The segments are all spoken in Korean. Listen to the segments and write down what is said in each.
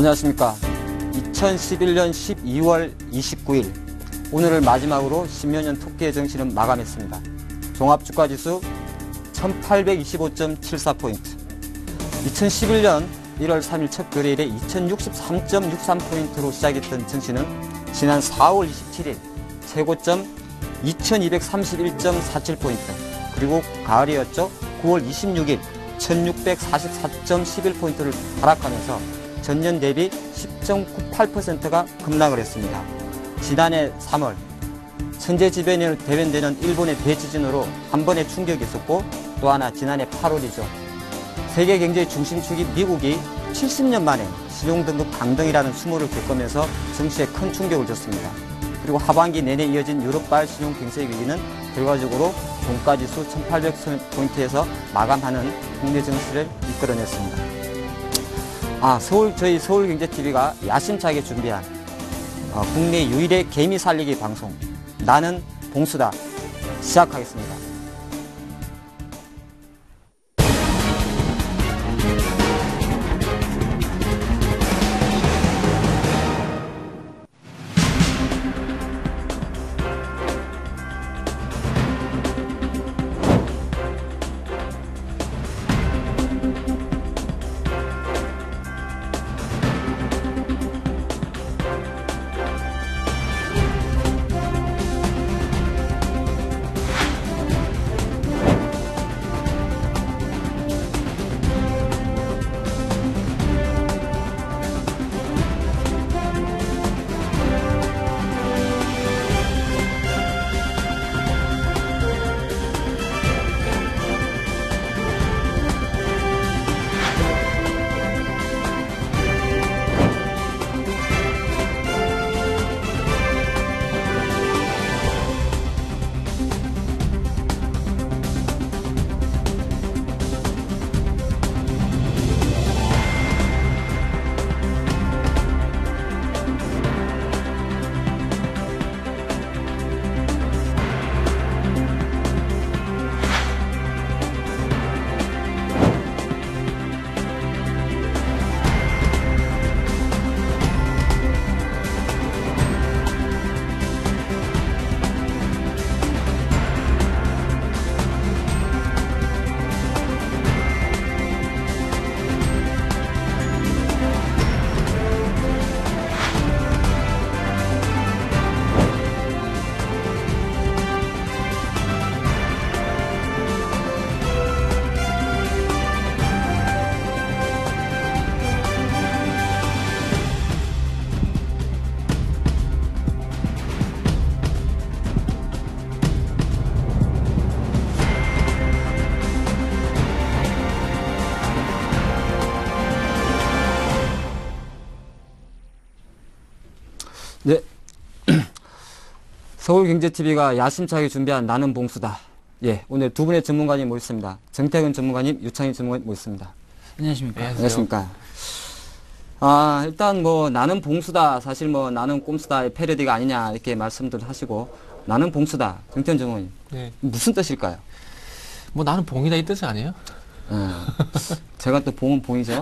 안녕하십니까. 2011년 12월 29일 오늘을 마지막으로 10여년 토끼의 정신은 마감했습니다. 종합주가지수 1825.74포인트. 2011년 1월 3일 첫 거래일에 2063.63포인트로 시작했던 증시는 지난 4월 27일 최고점 2231.47포인트, 그리고 가을이었죠. 9월 26일 1644.11포인트를 하락하면서 전년 대비 10.98%가 급락을 했습니다. 지난해 3월 천재지변을 대변되는 일본의 대지진으로 한 번의 충격이 있었고, 또 하나 지난해 8월이죠. 세계 경제의 중심축인 미국이 70년 만에 신용등급 강등이라는 수모를 겪으면서 증시에 큰 충격을 줬습니다. 그리고 하반기 내내 이어진 유럽발 신용경제 위기는 결과적으로 종가지수 1800포인트에서 마감하는 국내 증시를 이끌어냈습니다. 저희 서울경제TV가 야심차게 준비한 국내 유일의 개미 살리기 방송 나는 봉수다 시작하겠습니다. 네. 서울경제TV가 야심차게 준비한 나는 봉수다. 예, 오늘 두 분의 전문가님 모셨습니다. 정태근 전문가님, 유창희 전문가님 모셨습니다. 안녕하십니까. 안녕하십니까. 일단 나는 봉수다. 사실 나는 꼼수다의 패러디가 아니냐 이렇게 말씀들 하시고, 나는 봉수다. 정태근 전문가님. 네. 무슨 뜻일까요? 나는 봉이다 이 뜻이 아니에요? 제가 또 봉은 봉이죠.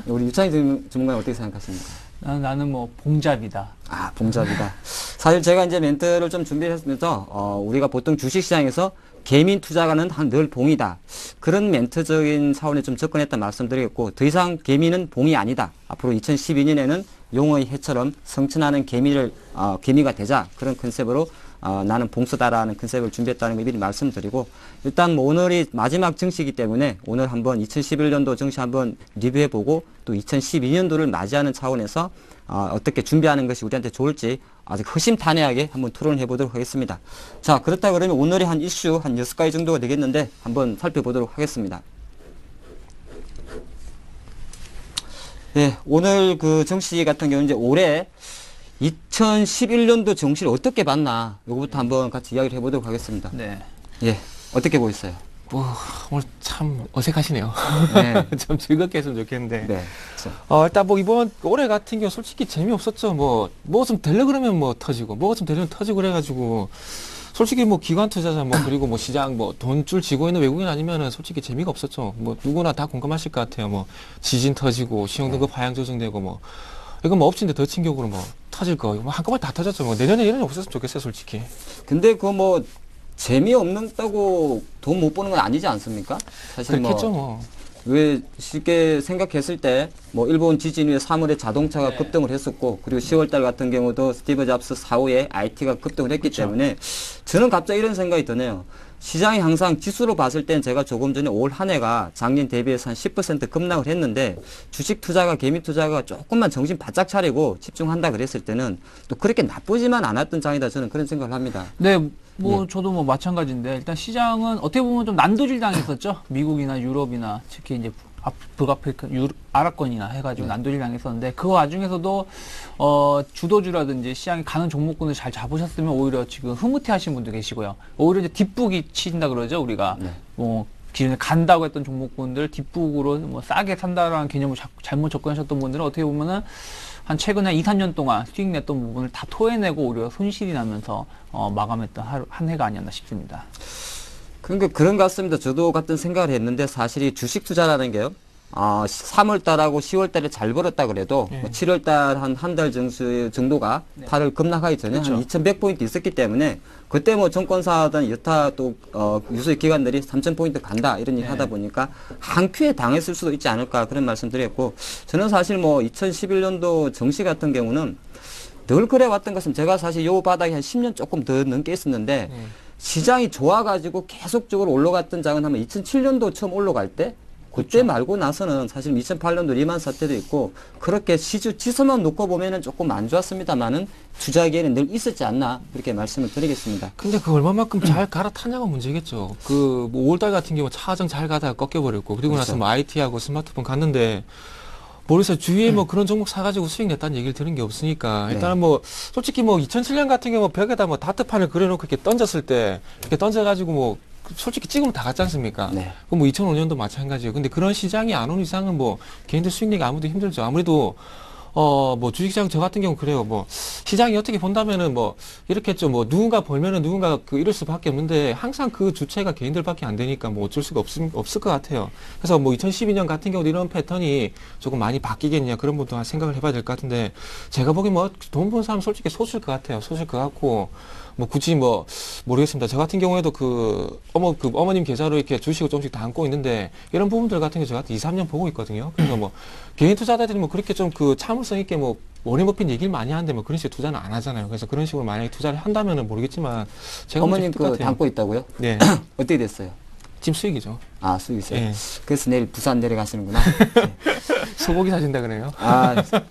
우리 유창희 전문가님 어떻게 생각하십니까? 나는 봉잡이다. 봉잡이다. 사실 제가 이제 멘트를 좀 준비했으면서, 우리가 보통 주식시장에서 개민 투자가는 늘 봉이다. 그런 멘트적인 차원에 좀 접근했다 말씀드리겠고, 더 이상 개미는 봉이 아니다. 앞으로 2012년에는 용의 해처럼 성천하는 개미가 되자. 그런 컨셉으로, 나는 봉수다라는 컨셉을 준비했다는 걸 미리 말씀드리고, 일단 오늘이 마지막 증시이기 때문에 오늘 한번 2011년도 증시 한번 리뷰해보고, 또 2012년도를 맞이하는 차원에서 어떻게 준비하는 것이 우리한테 좋을지 아주 허심탄회하게 한번 토론을 해보도록 하겠습니다. 자, 그렇다 그러면 오늘의 한 이슈 한 6가지 정도가 되겠는데 한번 살펴보도록 하겠습니다. 네, 오늘 그 증시 같은 경우는 이제 올해 2011년도 증시를 어떻게 봤나, 요거부터 한번 같이 이야기를 해보도록 하겠습니다. 네. 예, 어떻게 보셨어요? 오늘 참 어색하시네요. 네. 좀 즐겁게 했으면 좋겠는데. 네. 일단 이번 올해 같은 경우 솔직히 재미없었죠. 뭐가 좀 되려 그러면 터지고, 뭐가 좀 되려면 터지고 그래가지고, 솔직히 기관 투자자 그리고 시장 돈줄 쥐고 있는 외국인 아니면은 솔직히 재미가 없었죠. 누구나 다 공감하실 것 같아요. 지진 터지고, 신용등급 하향 조정되고 이거 뭐 엎친데 더 충격으로 뭐 터질 거, 뭐 한꺼번에 다 터졌죠. 뭐 내년에 이런 일 없었으면 좋겠어요, 솔직히. 근데 그 뭐 재미없는다고 돈 못 버는 건 아니지 않습니까? 사실 그렇겠죠, 뭐. 뭐. 왜 쉽게 생각했을 때 뭐 일본 지진 후에 3월에 자동차가 네. 급등을 했었고 그리고 10월 달 같은 경우도 스티브 잡스 사후에 IT가 급등을 했기 그쵸. 때문에 저는 갑자기 이런 생각이 드네요. 시장이 항상 지수로 봤을 땐 제가 조금 전에 올 한 해가 작년 대비해서 한 10% 급락을 했는데 주식 투자가 개미 투자가 조금만 정신 바짝 차리고 집중한다 그랬을 때는 또 그렇게 나쁘지만 않았던 장이다 저는 그런 생각을 합니다. 네, 뭐 저도 뭐 마찬가지인데 일단 시장은 어떻게 보면 좀 난도질 당했었죠. 미국이나 유럽이나 특히 이제 북아프리카, 아랍권이나 해가지고 난도질 당했었는데 그 와중에서도 주도주라든지 시장에 가는 종목군을 잘 잡으셨으면 오히려 지금 흐뭇해하시는 분도 계시고요. 오히려 이제 뒷북이 치신다 그러죠 우리가. 네. 뭐 기존에 간다고 했던 종목군들 뒷북으로 뭐 싸게 산다라는 개념을 잘못 접근하셨던 분들은 어떻게 보면은 한 최근에 2, 3년 동안 수익 냈던 부분을 다 토해내고 오히려 손실이 나면서 마감했던 한 해가 아니었나 싶습니다. 그러니까 그런 것 같습니다. 저도 같은 생각을 했는데 사실 이 주식 투자라는 게요. 3월 달하고 10월 달에 잘 벌었다 그래도 뭐 7월 달 한 달 정도가 8월 급락하기 전에 그렇죠. 한 2100포인트 있었기 때문에 그때 뭐 증권사든 여타 또 유수의 기관들이 3000포인트 간다 이런 얘기 하다 보니까 한 큐에 당했을 수도 있지 않을까 그런 말씀 드렸고 저는 사실 뭐 2011년도 정시 같은 경우는 늘 그래 왔던 것은 제가 사실 요 바닥에 한 10년 조금 더 넘게 있었는데 시장이 좋아가지고 계속적으로 올라갔던 장은 한번 2007년도 처음 올라갈 때 그때 말고 나서는 사실 2008년도 리만 사태도 있고 그렇게 지수만 놓고 보면은 조금 안 좋았습니다만은 투자기에는 늘 있었지 않나 그렇게 말씀을 드리겠습니다. 근데 그 얼마만큼 잘 갈아탔냐가 문제겠죠. 그, 뭐 5월달 같은 경우 차정 잘 가다가 꺾여버렸고, 그리고 그렇죠. 나서 뭐 IT하고 스마트폰 갔는데, 모르겠어요. 주위에 뭐 그런 종목 사가지고 수익 냈다는 얘기를 들은 게 없으니까. 네. 일단은 뭐, 솔직히 뭐 2007년 같은 경우 벽에다 뭐 다트판을 그려놓고 이렇게 던졌을 때, 이렇게 던져가지고 뭐, 솔직히 찍으면 다 갔지 않습니까? 네. 그럼 뭐 2005년도 마찬가지예요. 근데 그런 시장이 안 온 이상은 뭐, 개인들 수익 내기 아무도 힘들죠. 아무래도, 뭐 주식시장 저 같은 경우 그래요. 뭐 시장이 어떻게 본다면은 뭐 이렇게 했죠. 뭐 누군가 벌면은 누군가 이럴 수밖에 없는데 항상 그 주체가 개인들밖에 안 되니까 뭐 어쩔 수가 없을 것 같아요. 그래서 뭐 2012년 같은 경우도 이런 패턴이 조금 많이 바뀌겠냐 그런 부분도 한 생각을 해봐야 될 것 같은데 제가 보기엔 뭐 돈 번 사람 솔직히 소수일 것 같아요. 소수일 것 같고 뭐 굳이 뭐 모르겠습니다. 저 같은 경우에도 그 어머님 계좌로 이렇게 주식을 조금씩 담고 있는데 이런 부분들 같은 게 제가 2, 3년 보고 있거든요. 그래서 뭐 개인 투자자들이 뭐 그렇게 좀 그 참을성 있게 뭐 워렌 버핏 얘기를 많이 하는데 뭐 그런 식으로 투자는 안 하잖아요. 그래서 그런 식으로 만약에 투자를 한다면은 모르겠지만 제가 어머님 것 그 같아요. 담고 있다고요? 네. 어떻게 됐어요? 지금 수익이죠. 아, 수익 있어요? 예. 그래서 내일 부산 내려가시는구나. 소고기 사신다 그래요.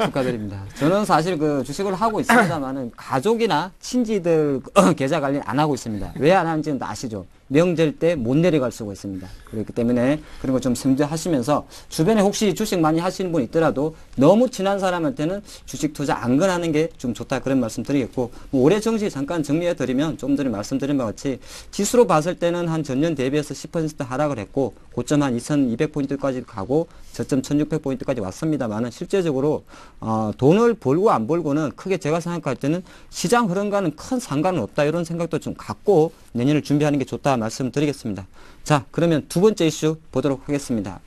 축하드립니다. 저는 사실 그 주식을 하고 있습니다만은 가족이나 친지들 계좌 관리 안 하고 있습니다. 왜 안 하는지는 다 아시죠? 명절 때 못 내려갈 수가 있습니다. 그렇기 때문에 그런 거 좀 염두하시면서 주변에 혹시 주식 많이 하시는 분 있더라도 너무 친한 사람한테는 주식 투자 안 권하는 게 좀 좋다 그런 말씀 드리겠고 뭐 올해 정시 잠깐 정리해 드리면 좀 전에 말씀드린 바와 같이 지수로 봤을 때는 한 전년 대비해서 10% 하락을 했고 고점 한 2200포인트까지 가고 저점 1600포인트까지 왔습니다만은 실제적으로 돈을 벌고 안 벌고는 크게 제가 생각할 때는 시장 흐름과는 큰 상관은 없다 이런 생각도 좀 갖고 내년을 준비하는 게 좋다 말씀드리겠습니다. 자, 그러면 두 번째 이슈 보도록 하겠습니다.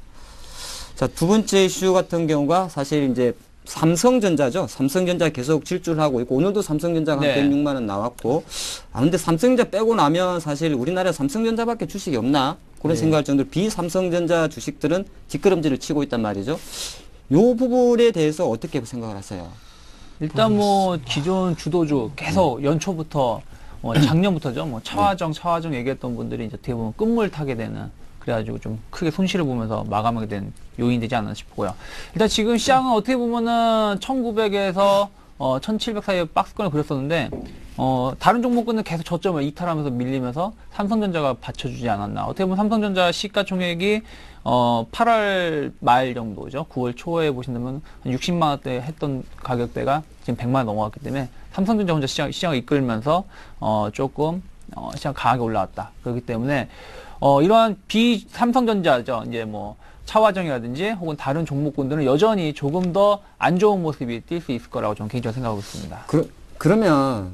자, 두 번째 이슈 같은 경우가 사실 이제 삼성전자죠. 삼성전자 계속 질주를 하고 있고 오늘도 삼성전자가 네. 한 106만 원 나왔고 근데 삼성전자 빼고 나면 사실 우리나라에 삼성전자밖에 주식이 없나 그런 생각할 정도로 비삼성전자 주식들은 뒷걸음질을 치고 있단 말이죠. 요 부분에 대해서 어떻게 생각을 하세요? 일단 뭐 기존 주도주 계속 연초부터 작년부터죠. 뭐 차화정 얘기했던 분들이 이제 어떻게 보면 끝물 타게 되는 그래가지고 좀 크게 손실을 보면서 마감하게 된 요인이 되지 않나 싶고요. 일단 지금 시장은 어떻게 보면은 1900에서 1700 사이에 박스권을 그렸었는데 다른 종목군은 계속 저점을 이탈하면서 밀리면서 삼성전자가 받쳐주지 않았나. 어떻게 보면 삼성전자 시가총액이 8월 말 정도죠. 9월 초에 보신다면 한 60만 원대 했던 가격대가 지금 100만 원 넘어갔기 때문에 삼성전자 혼자 시장을 이끌면서 조금 시장 강하게 올라왔다. 그렇기 때문에 이러한 비삼성전자죠. 이제 뭐 차화정이라든지 혹은 다른 종목군들은 여전히 조금 더 안 좋은 모습이 띌 수 있을 거라고 저는 개인적으로 생각하고 있습니다. 그러면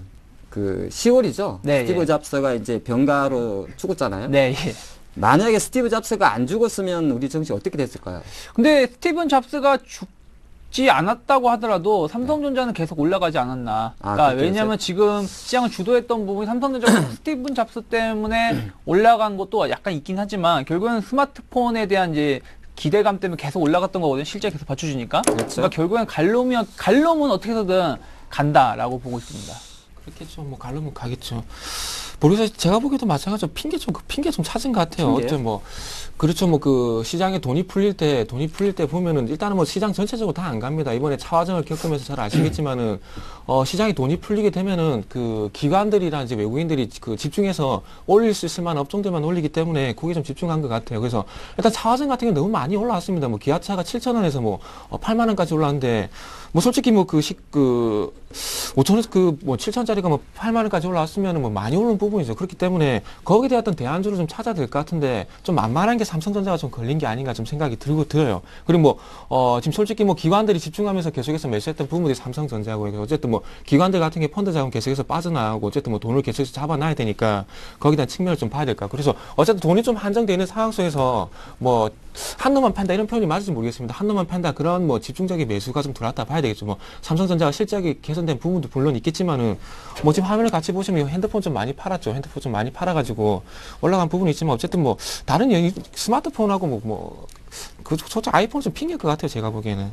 그 10월이죠. 네, 스티브 예. 잡스가 이제 병가로 죽었잖아요. 네, 예. 만약에 스티브 잡스가 안 죽었으면 우리 정치 어떻게 됐을까요? 근데 스티븐 잡스가 죽지 않았다고 하더라도 삼성전자는 계속 올라가지 않았나. 그러니까 그렇게 왜냐하면 지금 시장을 주도했던 부분이 삼성전자가 스티븐 잡스 때문에 올라간 것도 약간 있긴 하지만 결국은 스마트폰에 대한 이제 기대감 때문에 계속 올라갔던 거거든요. 실제 계속 받쳐주니까. 그렇죠. 그러니까 결국엔 갈놈은 어떻게 해서든 간다라고 보고 있습니다. 그렇겠죠. 뭐 가려면 가겠죠. 모르겠어요. 제가 보기에도 마찬가지로 핑계 좀 찾은 것 같아요. 핑계요? 어째 뭐 그렇죠. 뭐 그 시장에 돈이 풀릴 때 보면은 일단은 뭐 시장 전체적으로 다 안 갑니다. 이번에 차화정을 겪으면서 잘 아시겠지만은 시장에 돈이 풀리게 되면은 그 기관들이나 이제 외국인들이 그 집중해서 올릴 수 있을 만한 업종들만 올리기 때문에 거기에 좀 집중한 것 같아요. 그래서 일단 차화정 같은 경우 너무 많이 올라왔습니다. 뭐 기아차가 7,000원에서 뭐 8만 원까지 올라왔는데 뭐 솔직히 뭐 5,000원에서 그 뭐 7,000원짜리가 뭐 8만 원까지 올라왔으면은 뭐 많이 오른 부분이죠. 그렇기 때문에 거기에 대한 어떤 대안주를 좀 찾아야 될 것 같은데 좀 만만한 게 삼성전자가 좀 걸린 게 아닌가 좀 생각이 들어요. 그리고 뭐 지금 솔직히 뭐 기관들이 집중하면서 계속해서 매수했던 부분들이 삼성전자고 어쨌든 뭐 기관들 같은 게 펀드 자금 계속해서 빠져나가고 어쨌든 뭐 돈을 계속해서 잡아놔야 되니까 거기에 대한 측면을 좀 봐야 될까. 그래서 어쨌든 돈이 좀 한정되어 있는 상황 속에서 뭐 한 놈만 판다 이런 표현이 맞을지 모르겠습니다. 한 놈만 판다 그런 뭐 집중적인 매수가 좀 들어왔다 봐야 되겠죠. 뭐 삼성전자가 실적이 개선된 부분도 물론 있겠지만은 뭐 지금 화면을 같이 보시면 핸드폰 좀 많이 팔았죠. 핸드폰 좀 많이 팔아가지고 올라간 부분이 있지만 어쨌든 뭐 다른 스마트폰하고 솔직히 아이폰은 좀 핑계일 것 같아요. 제가 보기에는.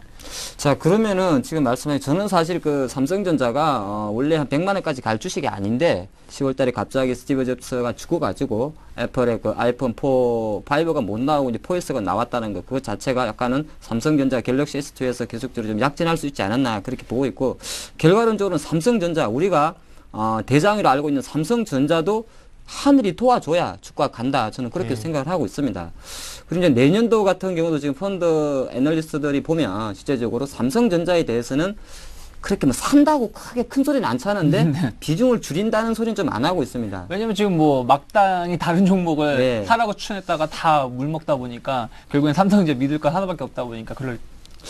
자, 그러면은 지금 말씀하신 저는 사실 그 삼성전자가 원래 한 100만 원까지 갈 주식이 아닌데 10월 달에 갑자기 스티브 잡스가 죽어가지고 애플의 그 아이폰 4, 5가 못 나오고 이제 4S가 나왔다는 거 그것 자체가 약간은 삼성전자 갤럭시 S2에서 계속적으로 좀 약진할 수 있지 않았나 그렇게 보고 있고 결과론적으로는 삼성전자 우리가 대장으로 알고 있는 삼성전자도 하늘이 도와줘야 주가가 간다. 저는 그렇게 생각을 하고 있습니다. 그리고 이제 내년도 같은 경우도 지금 펀드 애널리스트들이 보면 실제적으로 삼성전자에 대해서는 그렇게 뭐 산다고 크게 큰 소리는 안 차는데 비중을 줄인다는 소리는 좀 안 하고 있습니다. 왜냐면 지금 뭐 막당이 다른 종목을 네. 사라고 추천했다가 다 물먹다 보니까 결국엔 삼성전자 믿을 거 하나밖에 없다 보니까 그럴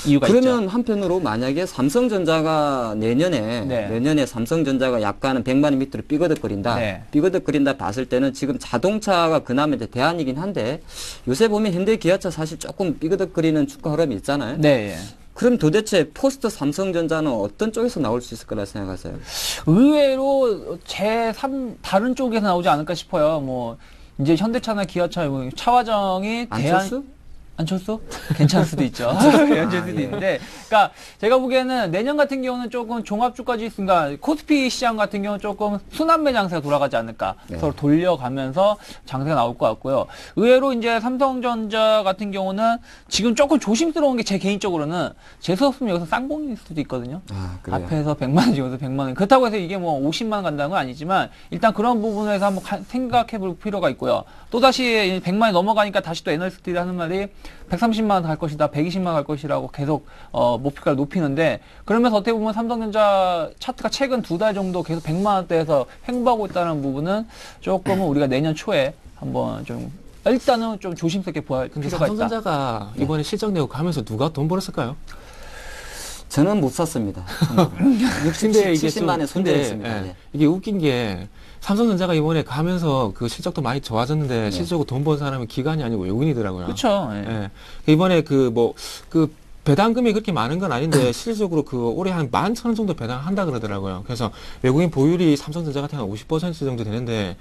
이유가 그러면 있죠. 한편으로 만약에 삼성전자가 내년에 삼성전자가 약간은 100만 원 밑으로 삐거덕거린다. 네. 삐거덕거린다 봤을 때는 지금 자동차가 그나마 이제 대안이긴 한데 요새 보면 현대 기아차 사실 조금 삐거덕거리는 주가 흐름이 있잖아요. 네. 그럼 도대체 포스트 삼성전자는 어떤 쪽에서 나올 수 있을 거라 생각하세요? 의외로 다른 쪽에서 나오지 않을까 싶어요. 뭐 이제 현대차나 기아차, 차화정이 안철수? 안철수? 괜찮을 수도 있죠. 괜찮을 수도 예. 있는데, 그러니까 제가 보기에는 내년 같은 경우는 조금 종합주까지 있으니까 코스피 시장 같은 경우는 조금 순환매 장세가 돌아가지 않을까. 네. 서로 돌려가면서 장세가 나올 것 같고요. 의외로 이제 삼성전자 같은 경우는 지금 조금 조심스러운 게 제 개인적으로는 재수 없으면 여기서 쌍봉일 수도 있거든요. 그래요. 앞에서 100만 원, 여기서 100만 원. 그렇다고 해서 이게 뭐 50만 원 간다는 건 아니지만 일단 그런 부분에서 한번 생각해 볼 필요가 있고요. 또다시 100만 원이 넘어가니까 다시 또 애널리스트들이 하는 말이 130만 원 갈 것이다, 120만 원 갈 것이라고 계속 목표가를 높이는데 그러면서 어떻게 보면 삼성전자 차트가 최근 2달 정도 계속 100만 원대에서 횡보하고 있다는 부분은 조금은 우리가 내년 초에 한번 좀 일단은 좀 조심스럽게 보아야 근데 필요가 있다. 삼성전자가 이번에 실적 내고 가면서 누가 돈 벌었을까요? 저는 못 샀습니다. 60, 70만 원에 손절했습니다. 예. 이게 웃긴 게 삼성전자가 이번에 가면서 그 실적도 많이 좋아졌는데 실적으로 돈 번 사람은 기관이 아니고 외국인이더라고요. 그렇죠. 예. 이번에 배당금이 그렇게 많은 건 아닌데 실질적으로 그 올해 한 11,000원 정도 배당한다 그러더라고요. 그래서 외국인 보유율이 삼성전자 같은 경우 50% 정도 되는데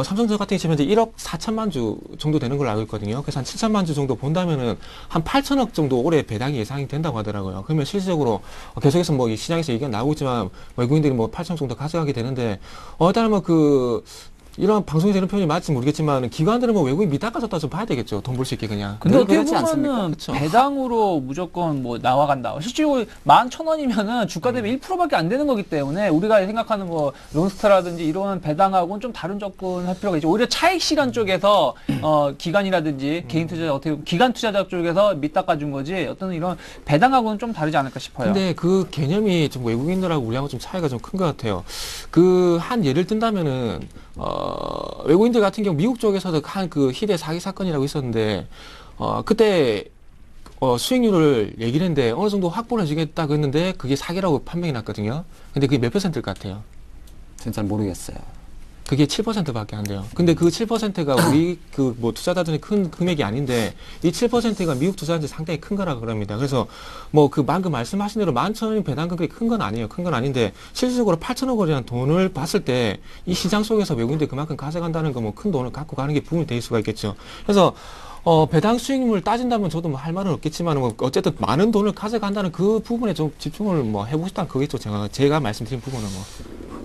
삼성전자 같은 경우 지금 1억 4천만 주 정도 되는 걸로 알고 있거든요. 그래서 한 7천만 주 정도 본다면은 한 8천억 정도 올해 배당이 예상이 된다고 하더라고요. 그러면 실질적으로 계속해서 뭐 이 시장에서 얘기가 나오고 있지만 외국인들이 뭐 8천억 정도 가져가게 되는데 일단은 뭐 이런 방송에서 이런 표현이 맞을지 모르겠지만 기관들은 뭐 외국인 밑에 깎아줬다 좀 봐야 되겠죠. 돈 벌 수 있게 그냥. 근데 늘 어떻게 그렇지 않습니까? 보면은 그쵸. 배당으로 무조건 뭐 나와간다. 실제로 11,000원이면은 주가 대비 1%밖에 안 되는 거기 때문에 우리가 생각하는 뭐 론스타라든지 이런 배당하고는 좀 다른 접근할 필요가 있죠. 오히려 차익 실현 쪽에서 기관이라든지 개인 투자자 어떻게 보면 기관 투자자 쪽에서 밑닦아준 거지 어떤 이런 배당하고는 좀 다르지 않을까 싶어요. 근데 그 개념이 좀 외국인들하고 우리하고 좀 차이가 좀 큰 것 같아요. 그 한 예를 든다면은 외국인들 같은 경우 미국 쪽에서도 한 그 희대 사기 사건이라고 있었는데 그때 수익률을 얘기를 했는데 어느 정도 확보를 해주겠다고 했는데 그게 사기라고 판명이 났거든요. 근데 그게 몇 퍼센트일 것 같아요? 저는 잘 모르겠어요. 그게 7%밖에 안 돼요. 근데 그 7%가 우리 그 뭐 투자자들이 큰 금액이 아닌데 이 7%가 미국 투자자들 상당히 큰 거라 그럽니다. 그래서 뭐 그 방금 말씀하신 대로 11,000원이 배당 금액이 큰 건 아니에요. 큰 건 아닌데 실질적으로 8천억 원이라는 돈을 봤을 때 이 시장 속에서 외국인들이 그만큼 가져간다는 거 뭐 큰 돈을 갖고 가는 게 부분이 될 수가 있겠죠. 그래서 배당 수익률을 따진다면 저도 뭐 할 말은 없겠지만, 뭐 어쨌든 많은 돈을 가져간다는 그 부분에 좀 집중을 뭐 해보고 싶다는 거겠죠. 제가 말씀드린 부분은 뭐.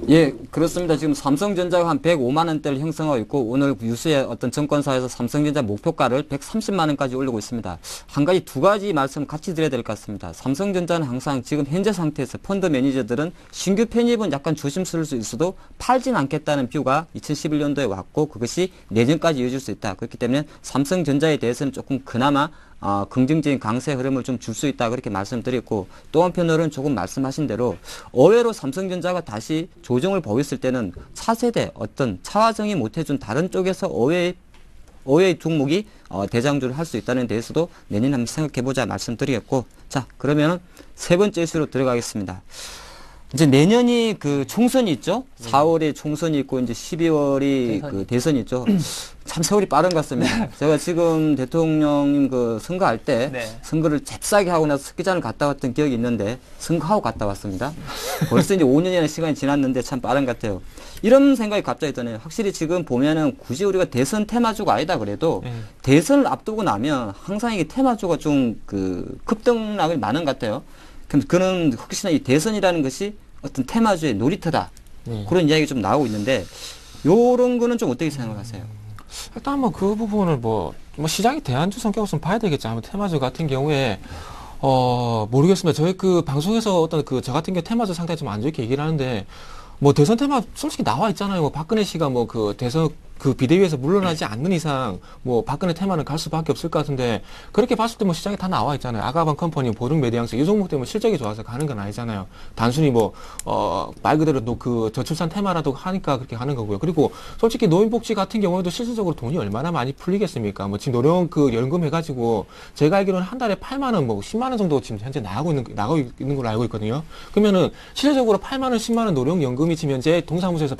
예, 그렇습니다. 지금 삼성전자가 한 105만 원대를 형성하고 있고, 오늘 유수의 어떤 증권사에서 삼성전자 목표가를 130만 원까지 올리고 있습니다. 한 가지, 두 가지 말씀 같이 드려야 될 것 같습니다. 삼성전자는 항상 지금 현재 상태에서 펀드 매니저들은 신규 편입은 약간 조심스러울 수 있어도 팔진 않겠다는 뷰가 2011년도에 왔고, 그것이 내년까지 이어질 수 있다. 그렇기 때문에 삼성전자에 대해서는 조금 그나마 긍정적인 강세 흐름을 좀 줄 수 있다, 그렇게 말씀드렸고, 또 한편으로는 조금 말씀하신 대로 의외로 삼성전자가 다시 조정을 보였을 때는 차세대 어떤 차화정이 못해준 다른 쪽에서 의외의 종목이 대장주를 할 수 있다는 데에서도 내년에 한번 생각해보자 말씀드리겠고, 자, 그러면 세 번째 이슈로 들어가겠습니다. 이제 내년이 그 총선이 있죠. 4월에 총선이 있고 이제 12월이 그 대선이 있죠. 참 세월이 빠른 것 같습니다. 제가 지금 대통령님 그 선거할 때 선거를 잽싸게 하고 나서 스키장을 갔다 왔던 기억이 있는데 선거하고 갔다 왔습니다. 벌써 이제 5년이라는 시간이 지났는데 참 빠른 것 같아요. 이런 생각이 갑자기 드네요. 확실히 지금 보면은 굳이 우리가 대선 테마주가 아니다 그래도 대선을 앞두고 나면 항상 이게 테마주가 좀 그 급등락이 많은 것 같아요. 그는 혹시나 이 대선이라는 것이 어떤 테마주의 놀이터다. 그런 이야기가 좀 나오고 있는데, 요런 거는 좀 어떻게 생각하세요? 일단 뭐 그 부분을 뭐 시장이 대안주 성격으로 좀 봐야 되겠죠. 아마 테마주 같은 경우에 모르겠습니다. 저희 그 방송에서 어떤 그 저 같은 경우 테마주 상당히 좀 안 좋게 얘기를 하는데, 뭐 대선 테마 솔직히 나와 있잖아요. 뭐 박근혜 씨가 뭐 그 대선 그 비대위에서 물러나지 않는 이상 뭐 박근혜 테마는 갈 수밖에 없을 것 같은데, 그렇게 봤을 때 뭐 시장에 다 나와 있잖아요. 아가방 컴퍼니, 보증 매대양수 이 종목 때문에 실적이 좋아서 가는 건 아니잖아요. 단순히 뭐 말 그대로 그 저출산 테마라도 하니까 그렇게 가는 거고요. 그리고 솔직히 노인복지 같은 경우에도 실질적으로 돈이 얼마나 많이 풀리겠습니까? 뭐 지금 노령 그 연금 해가지고 제가 알기로는 한 달에 8만 원, 뭐 10만 원 정도 지금 현재 나가고 있는 걸로 알고 있거든요. 그러면은 실질적으로 8만 원, 10만 원 노령 연금이 지금 현재 동사무소에서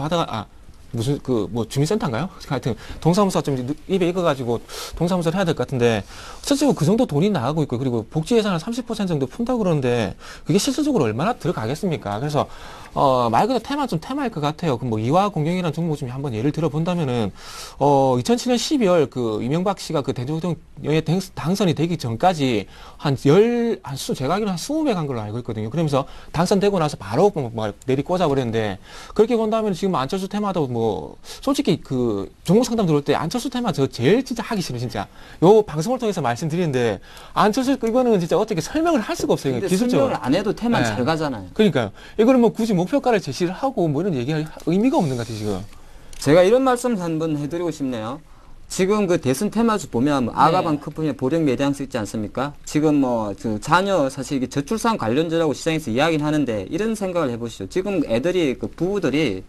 무슨 그 뭐 주민센터인가요? 하여튼 동사무소가 좀 입에 익어가지고 동사무소를 해야 될 것 같은데, 실제로 그 정도 돈이 나가고 있고, 그리고 복지 예산을 30% 정도 푼다고 그러는데 그게 실질적으로 얼마나 들어가겠습니까? 그래서 말 그대로 테마일 것 같아요. 그 뭐 이화공경이라는 종목 좀 한번 예를 들어 본다면은 2007년 12월 그 이명박 씨가 그 대통령에 당선이 되기 전까지 제가 알기로는 한 20배 간 걸로 알고 있거든요. 그러면서 당선되고 나서 바로 뭐 내리 꽂아버렸는데, 그렇게 본다면 지금 안철수 테마도 뭐 솔직히 그 종목 상담 들어올 때 안철수 테마 저 제일 진짜 하기 싫어요. 진짜 요 방송을 통해서 말씀드리는데, 안철수 이거는 진짜 어떻게 설명을 할 수가 없어요. 기술적으로 설명을 안 해도 테마 잘 가잖아요. 그러니까요. 이거는 뭐 굳이 목표가를 제시를 하고 뭐 이런 얘기할 의미가 없는 것 같아요, 지금. 제가 이런 말씀 한번 해드리고 싶네요. 지금 그 대선 테마주 보면 아가방 커플의 보령 매대항수 있지 않습니까? 지금 뭐 그 자녀 사실 이게 저출산 관련주라고 시장에서 이야기는 하는데, 이런 생각을 해보시죠. 지금 애들이 그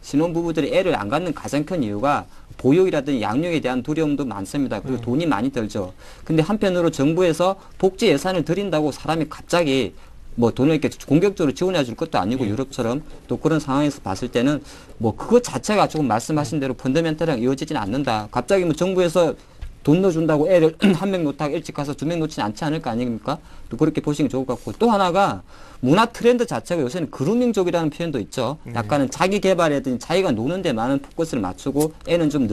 신혼 부부들이 애를 안 갖는 가장 큰 이유가 보육이라든지 양육에 대한 두려움도 많습니다. 그리고 돈이 많이 들죠. 근데 한편으로 정부에서 복지 예산을 드린다고 사람이 갑자기 뭐 돈을 이렇게 공격적으로 지원해 줄 것도 아니고, 유럽처럼 또 그런 상황에서 봤을 때는 뭐 그것 자체가 조금 말씀하신 대로 펀더멘탈이랑 이어지지는 않는다. 갑자기 뭐 정부에서 돈 넣어준다고 애를 한 명 놓다가 일찍 가서 두 명 놓지는 않지 않을 거 아닙니까? 또 그렇게 보시는 게 좋을 것 같고, 또 하나가 문화 트렌드 자체가 요새는 그루밍족이라는 표현도 있죠. 약간은 자기 개발이라든지 자기가 노는 데 많은 포커스를 맞추고 애는 좀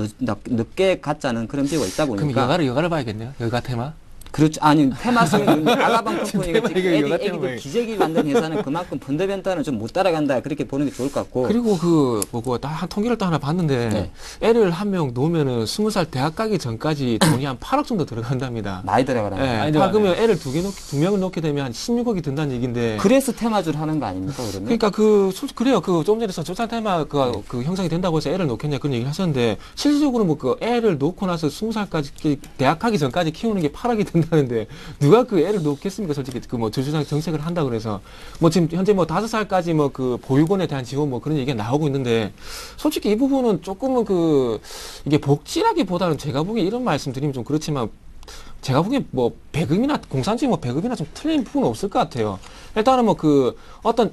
늦게 갖자는 그런 비유가 있다 보니까. 그럼 여가를 봐야겠네요. 여가 테마. 그렇죠. 아니, 테마성이 아가방 컴퍼니가 애기들 기재기 만든 회사는 그만큼 펀더멘탈은 좀 못 따라간다, 그렇게 보는 게 좋을 것 같고. 그리고 한 통계를 또 하나 봤는데, 애를 한 명 놓으면은 20살 대학 가기 전까지 돈이 한 8억 정도 들어간답니다. 많이 들어가라. 그러면 애를 두 명을 놓게 되면 한 16억이 든다는 얘기인데. 그래서 테마주를 하는 거 아닙니까, 그러면? 그러니까 그래요. 조금 전에 저출산 테마가 그 형성이 된다고 해서 애를 놓겠냐 그런 얘기를 하셨는데, 실질적으로 뭐 그 애를 놓고 나서 20살까지 대학 가기 전까지 키우는 게 8억이 든다는데, 누가 그 애를 놓겠습니까? 솔직히 그 뭐 저출산 정책을 한다 그래서 뭐 지금 현재 뭐 5살까지 뭐 그 보육원에 대한 지원 뭐 그런 얘기가 나오고 있는데, 솔직히 이 부분은 조금은 이게 복지라기보다는 제가 보기에 이런 말씀 드리면 좀 그렇지만, 제가 보기엔 뭐 배급이나 공산주의 뭐 배급이나 좀 틀린 부분은 없을 것 같아요. 일단은 뭐 그 어떤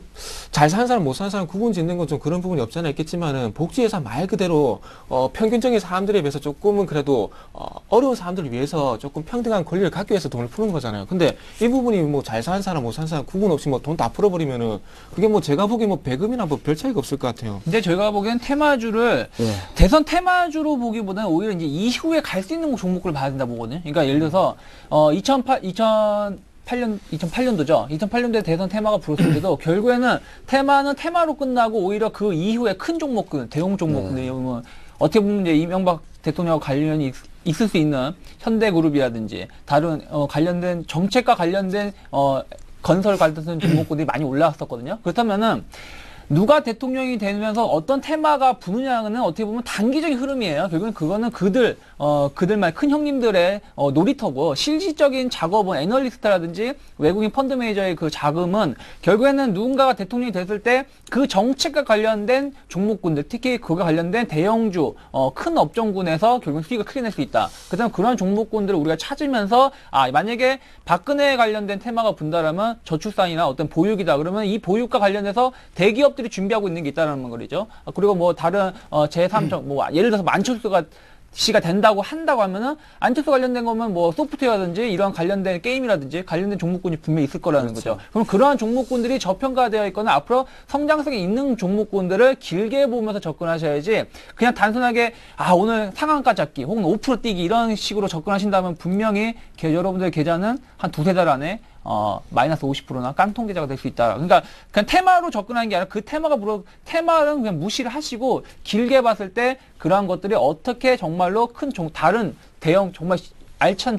잘 사는 사람 못 사는 사람 구분 짓는 건 좀 그런 부분이 없지 않아 있겠지만은 복지예산 말 그대로 평균적인 사람들에 비해서 조금은 그래도 어려운 사람들을 위해서 조금 평등한 권리를 갖기 위해서 돈을 푸는 거잖아요. 근데 이 부분이 뭐 잘 사는 사람 못 사는 사람 구분 없이 뭐 돈 다 풀어버리면은 그게 뭐 제가 보기엔 뭐 배급이나 뭐 별 차이가 없을 것 같아요. 근데 저희가 보기엔 테마주를 예. 대선 테마주로 보기보다는 오히려 이제 이후에 갈 수 있는 종목을 봐야 된다 보거든요. 그러니까 예를 들어서 2008년도죠. 2008년도에 대선 테마가 불었을 때도 결국에는 테마는 테마로 끝나고 오히려 그 이후에 큰 종목들, 대형 종목들, 뭐 어떻게 보면 이제 이명박 대통령과 관련이 있을 수 있는 현대그룹이라든지 다른 관련된 정책과 관련된 건설 관련된 종목들이 많이 올라왔었거든요. 그렇다면은 누가 대통령이 되면서 어떤 테마가 부느냐는 어떻게 보면 단기적인 흐름이에요. 결국은 그거는 그들만 큰 형님들의 놀이터고 실질적인 작업은 애널리스트라든지 외국인 펀드 매니저의 그 자금은 결국에는 누군가가 대통령이 됐을 때 그 정책과 관련된 종목군들, 특히 그와 관련된 대형주, 큰 업종군에서 결국 수익을 크게 낼 수 있다. 그다음 그런 종목군들을 우리가 찾으면서 만약에 박근혜에 관련된 테마가 분다라면 저출산이나 어떤 보육이다. 그러면 이 보육과 관련해서 대기업들이 준비하고 있는 게 있다는 거죠. 그리고 뭐 다른 제3정 뭐 예를 들어서 만철수가 씨가 된다고 한다고 하면은 안철수 관련된 거면 뭐 소프트웨어라든지 이런 관련된 게임이라든지 관련된 종목군이 분명히 있을 거라는 거죠. 그럼 그러한 종목군들이 저평가되어 있거나 앞으로 성장성이 있는 종목군들을 길게 보면서 접근하셔야지 그냥 단순하게 오늘 상한가 잡기 혹은 5% 뛰기 이런 식으로 접근하신다면 분명히 여러분들의 계좌는 한 두세 달 안에 마이너스 50%나 깡통 계좌가 될 수 있다. 그러니까 그냥 테마로 접근하는 게 아니라 그 테마는 그냥 무시를 하시고 길게 봤을 때 그러한 것들이 어떻게 정말로 다른 대형 정말 알찬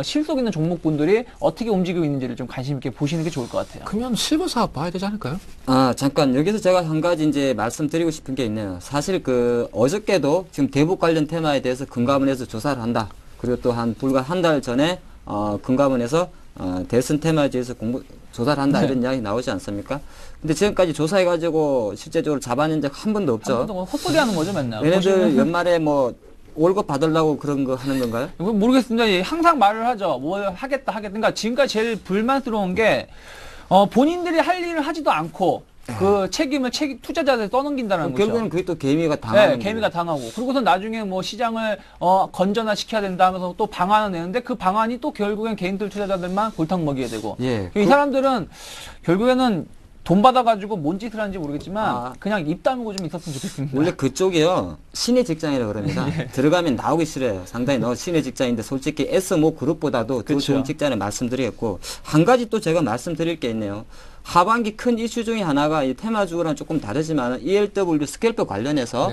실속 있는 종목군들이 어떻게 움직이고 있는지를 좀 관심 있게 보시는 게 좋을 것 같아요. 그러면 실버 사업 봐야 되지 않을까요? 잠깐 여기서 제가 한 가지 이제 말씀드리고 싶은 게 있네요. 사실 어저께도 지금 대북 관련 테마에 대해서 금감원에서 조사를 한다. 그리고 또 불과 한 달 전에 금감원에서 대선 테마주에서 조사를 한다 이런 이야기 나오지 않습니까? 근데 지금까지 조사해가지고 실제적으로 잡아낸 적 한 번도 없죠. 한 번도 헛소리 하는 거죠, 맨날. 얘네들 연말에 뭐 월급 받으려고 그런 거 하는 건가요? 모르겠습니다. 항상 말을 하죠. 뭘 하겠다. 그러니까 지금까지 제일 불만스러운 게 본인들이 할 일을 하지도 않고 그 책임을 투자자한테 떠넘긴다는 거죠. 결국에는 그게 또 개미가 당하는 네, 개미가 당하고. 그리고서 나중에 뭐 시장을 건전화시켜야 된다 하면서 또 방안을 내는데 그 방안이 또 결국엔 개인들 투자자들만 골탕 먹이게 되고. 예. 이 사람들은 결국에는 돈 받아가지고 뭔 짓을 하는지 모르겠지만 그냥 입 다물고 좀 있었으면 좋겠습니다. 원래 그쪽이요 신의 직장이라고 그럽니다. 들어가면 나오기 싫어요. 상당히 신의 직장인데 솔직히 S모 그룹보다도 더 좋은 직장을 말씀드리겠고 한 가지 또 제가 말씀드릴 게 있네요. 하반기 큰 이슈 중에 하나가 이 테마주랑 조금 다르지만 ELW 스캘프 관련해서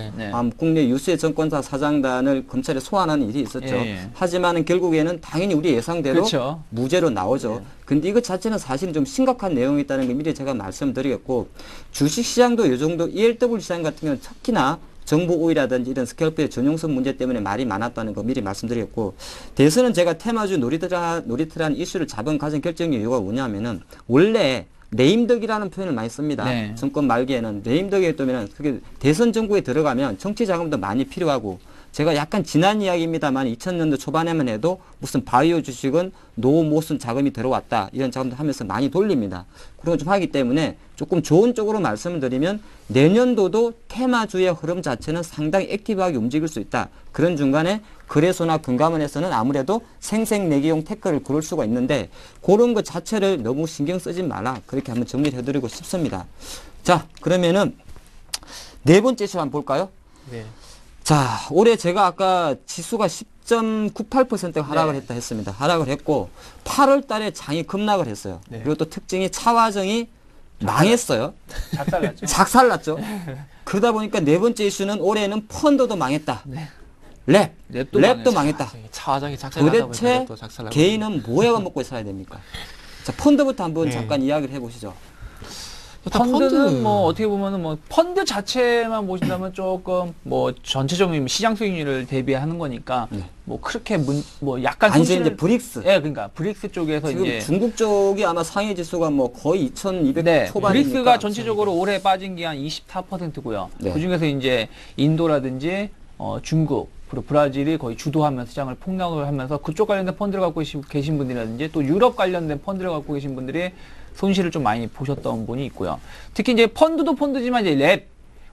국내 유수의 정권사 사장단을 검찰에 소환하는 일이 있었죠. 하지만은 결국에는 당연히 우리 예상대로 그렇죠. 무죄로 나오죠. 근데 이것 자체는 사실 좀 심각한 내용이 있다는 걸 미리 제가 말씀드리겠고 주식시장도 이 정도 ELW 시장 같은 경우는 특히나 정보 오이라든지 이런 스캘프의 전용성 문제 때문에 말이 많았다는 거 미리 말씀드렸고 대선은 제가 테마주 놀이터라는 이슈를 잡은 가장 결정적인 이유가 뭐냐면은 원래 레임덕이라는 표현을 많이 씁니다. 네. 정권 말기에는 레임덕에 뜨면 그게 대선 정부에 들어가면 정치 자금도 많이 필요하고 제가 약간 지난 이야기입니다만 2000년도 초반에만 해도 무슨 바이오 주식은 노모순 자금이 들어왔다 이런 자금도 하면서 많이 돌립니다. 그런 거 좀 하기 때문에 조금 좋은 쪽으로 말씀을 드리면 내년도도 테마주의 흐름 자체는 상당히 액티브하게 움직일 수 있다. 그런 중간에 거래소나 금감원에서는 아무래도 생색내기용 태클을 걸을 수가 있는데 그런 것 자체를 너무 신경 쓰지 말라. 그렇게 한번 정리를 해드리고 싶습니다. 자, 그러면은 네 번째 이슈 한번 볼까요? 네. 자, 올해 제가 아까 지수가 10.98%가 하락을 했다 했습니다. 하락을 했고 8월 달에 장이 급락을 했어요. 그리고 또 특징이 차화정이 망했어요. 작살났죠. 작살났죠. 그러다 보니까 네 번째 이슈는 올해는 펀드도 망했다. 랩도 망했다. 차화정이 작살나다 도대체 개인은 뭐해 먹고 살아야 됩니까? 자, 펀드부터 한번 잠깐 이야기를 해보시죠. 펀드는 뭐 어떻게 보면은 뭐 펀드 자체만 보신다면 조금 뭐 전체적인 시장 수익률을 대비하는 거니까 뭐 그렇게 뭐 약간 단지 이제 브릭스. 예, 그러니까 브릭스 쪽에서 지금 이제 중국 쪽이 아마 상해 지수가 뭐 거의 2,200 초반이니까. 브릭스가 전체적으로 올해 빠진 게 한 24%고요. 그 중에서 이제 인도라든지 중국, 브라질이 거의 주도하면서 시장을 폭락을 하면서 그쪽 관련된 펀드를 갖고 계신 분들이라든지 또 유럽 관련된 펀드를 갖고 계신 분들이 손실을 좀 많이 보셨던 분이 있고요. 특히 이제 펀드도 펀드지만 이제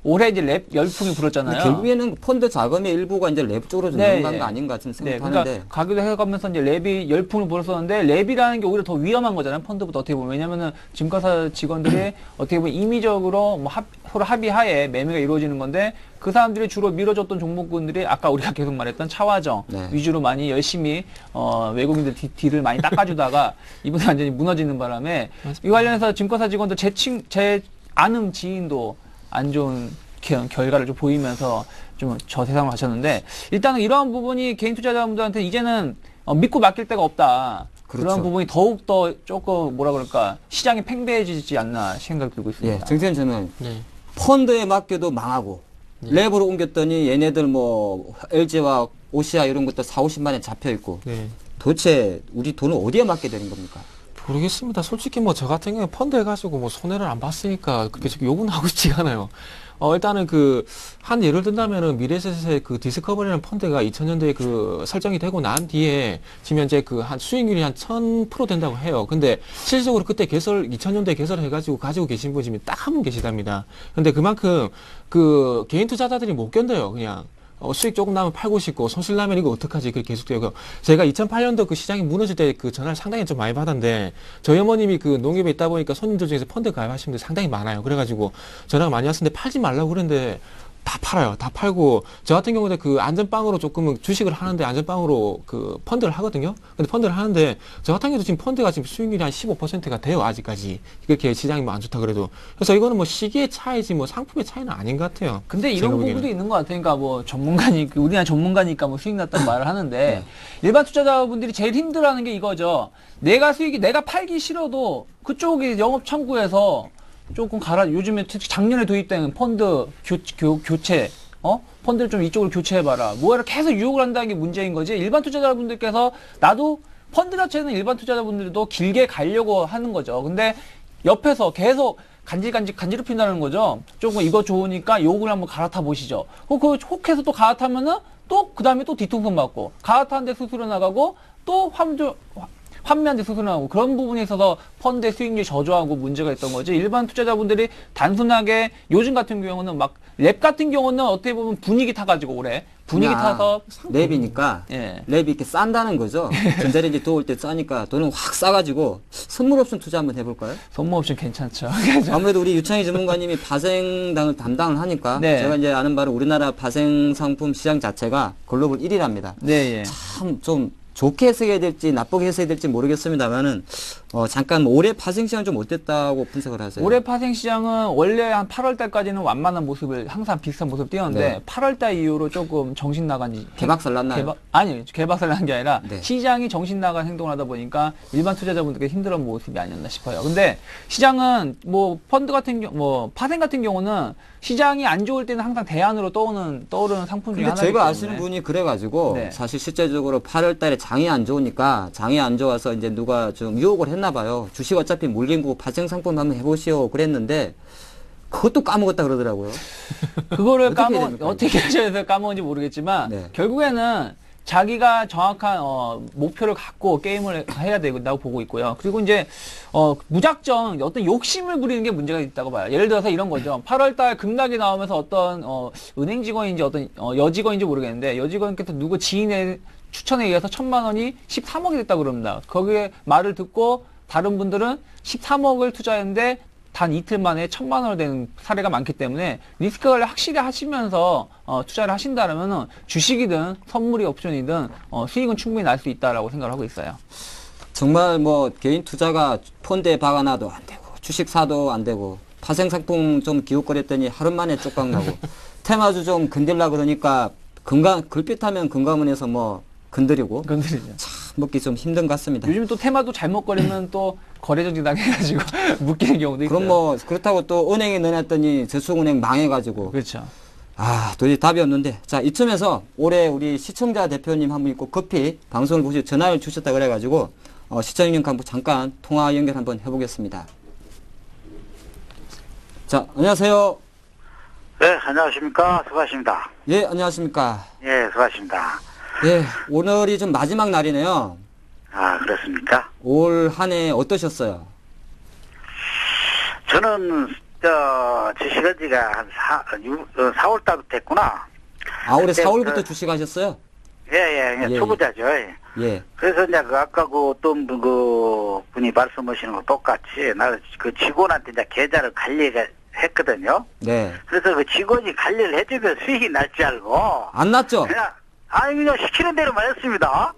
올해 이제 랩 열풍이 불었잖아요. 결국에는 펀드 자금의 일부가 이제 랩 쪽으로 좀 넘어간 거 아닌가 좀 생각하는데. 그러니까 가기도 해가면서 이제 랩이 열풍을 불었었는데 랩이라는 게 오히려 더 위험한 거잖아요. 펀드보다 어떻게 보면. 왜냐면은 증권사 직원들이 어떻게 보면 임의적으로 뭐 서로 합의하에 매매가 이루어지는 건데 그 사람들이 주로 밀어줬던 종목군들이 아까 우리가 계속 말했던 차화정 위주로 많이 열심히 외국인들 뒤를 많이 닦아주다가 이분이 완전히 무너지는 바람에 이 관련해서 증권사 직원들 제 아는 지인도 안 좋은 결과를 좀 보이면서 좀 저 세상을 가셨는데 일단은 이러한 부분이 개인 투자자분들한테 이제는 믿고 맡길 데가 없다. 그렇죠. 그런 부분이 더욱더 조금 뭐라 그럴까 시장이 팽배해지지 않나 생각이 들고 있습니다. 예, 정세현 저는 펀드에 맡겨도 망하고 랩으로 옮겼더니 얘네들 뭐 LG와 오시아 이런 것도 4, 50만에 잡혀 있고 도대체 우리 돈을 어디에 맡게 되는 겁니까? 모르겠습니다. 솔직히 뭐 저 같은 경우에 펀드 해가지고 뭐 손해를 안 봤으니까 그렇게 욕은 하고 있지가 않아요. 일단은 한 예를 든다면은 미래에셋의 그 디스커버리라는 펀드가 2000년도에 설정이 되고 난 뒤에 지금 현재 한 수익률이 한 1000% 된다고 해요. 근데 실질적으로 그때 2000년도에 개설을 해가지고 가지고 계신 분이 지금 딱 한 분 계시답니다. 근데 그만큼 개인 투자자들이 못 견뎌요, 그냥. 수익 조금 나면 팔고 싶고 손실 나면 이거 어떡하지? 그렇게 계속되고 제가 2008년도 시장이 무너질 때 전화를 상당히 좀 많이 받았는데 저희 어머님이 농협에 있다 보니까 손님들 중에서 펀드 가입하시는 분들이 상당히 많아요. 그래가지고 전화가 많이 왔었는데 팔지 말라고 그랬는데 다 팔아요. 다 팔고 저 같은 경우는 안전빵으로 조금은 주식을 하는데 안전빵으로 펀드를 하거든요. 근데 펀드를 하는데 저 같은 경우도 지금 펀드가 지금 수익률이 한 15%가 돼요. 아직까지. 그렇게 시장이 뭐 안 좋다 그래도. 그래서 이거는 뭐 시기의 차이지 뭐 상품의 차이는 아닌 것 같아요. 근데 이런 부분도 있는 것 같아요. 그러니까 뭐 우리나라 전문가니까 뭐 수익 났다는 말을 하는데 일반 투자자분들이 제일 힘들어하는 게 이거죠. 내가 팔기 싫어도 그쪽이 영업 창구에서 조금 요즘에 특히 작년에 도입된 펀드 교체, 펀드를 좀 이쪽으로 교체해봐라. 뭐야를 계속 유혹을 한다는 게 문제인 거지. 일반 투자자분들께서 나도 펀드 자체는 일반 투자자분들도 길게 가려고 하는 거죠. 근데 옆에서 계속 간지럽힌다는 거죠. 조금 이거 좋으니까 요걸 한번 갈아타 보시죠. 혹해서 또 갈아타면은 또 그 다음에 또 뒤통수 맞고 갈아타는데 수수료 나가고 또 환매한테 수수료 나오고 그런 부분에 있어서 펀드의 수익률이 저조하고 문제가 있던 거지. 일반 투자자분들이 단순하게 요즘 같은 경우는 랩 같은 경우는 어떻게 보면 분위기 타가지고 분위기 타서 랩이니까 랩이 이렇게 싼다는 거죠. 전자레인지 도울 때 싸니까 돈은 확 싸가지고 선물 옵션 투자 한번 해볼까요? 선물 옵션 괜찮죠. 아무래도 우리 유창희 전문가님이 파생당을 담당을 하니까 제가 이제 아는 바로 우리나라 파생 상품 시장 자체가 글로벌 1위랍니다. 참 좀 좋게 해석해야 될지 나쁘게 해석해야 될지 모르겠습니다만은 잠깐 올해 파생 시장 좀 어땠다고 분석을 하세요? 올해 파생 시장은 원래 한 8월 달까지는 완만한 모습을 항상 비슷한 모습 띄었는데 8월 달 이후로 조금 정신 나간 개박살 났나요? 아니 개박살 난 게 아니라 시장이 정신 나간 행동을 하다 보니까 일반 투자자분들께 힘들어한 모습이 아니었나 싶어요. 근데 시장은 뭐 펀드 같은 경우 파생 같은 경우는 시장이 안 좋을 때는 항상 대안으로 떠오르는 상품 중에 하나이기 때문에 제가 아시는 분이 그래가지고 사실 실제적으로 8월 달에 장이 안 좋으니까 장이 안 좋아서 이제 누가 좀 유혹을 했나 봐요. 주식 어차피 물린 거고 파생 상품 한번 해보시오 그랬는데 그것도 까먹었다 그러더라고요. 그거를 어떻게 해서 까먹은지 모르겠지만 결국에는 자기가 정확한 목표를 갖고 게임을 해야 된다고 보고 있고요. 그리고 이제 무작정 어떤 욕심을 부리는 게 문제가 있다고 봐요. 예를 들어서 이런 거죠. 8월달 급락이 나오면서 어떤 은행 직원인지 어떤 여직원인지 모르겠는데 여직원께서 누구 지인의 추천에 의해서 1000만 원이 13억이 됐다고 그럽니다. 거기에 말을 듣고 다른 분들은 13억을 투자했는데 단 이틀 만에 1000만 원을 되는 사례가 많기 때문에 리스크 관리 확실히 하시면서 투자를 하신다면 주식이든 선물이 옵션이든 수익은 충분히 날 수 있다라고 생각을 하고 있어요. 정말 뭐 개인 투자가 펀드에 박아놔도 안 되고 주식 사도 안 되고 파생 상품 좀 기웃거렸더니 하루 만에 쪽박 나고 테마주 좀 건들라 그러니까 글빛하면 금감원에서 뭐 건드리죠. 참 먹기 좀 힘든 것 같습니다. 요즘 또 테마도 잘못 거리면 또 거래 정지 당해가지고 묶이는 경우도 있어요. 그럼 뭐 그렇다고 또 은행에 넣어놨더니 저축은행 망해가지고. 그렇죠. 도저히 답이 없는데. 자, 이쯤에서 올해 우리 시청자 대표님 한 분 있고 급히 방송을 보시고 전화를 주셨다 그래가지고 시청자 한번 잠깐 통화 연결 한번 해보겠습니다. 자, 안녕하세요. 네, 안녕하십니까. 수고하십니다. 예, 안녕하십니까. 예, 수고하십니다. 예, 오늘이 좀 마지막 날이네요. 아, 그렇습니까? 올 한 해 어떠셨어요? 저는, 주식한 지가 한 4월 달부터 했구나. 아, 올해 그때 4월부터 주식하셨어요? 예, 예, 초보자죠. 예. 그래서 이제 아까 그 어떤 분이 말씀하시는 거 똑같이, 나 그 직원한테 이제 계좌를 관리했거든요. 네. 그래서 그 직원이 관리를 해주면 수익이 날 줄 알고. 안 났죠? 그냥 시키는 대로만 했습니다.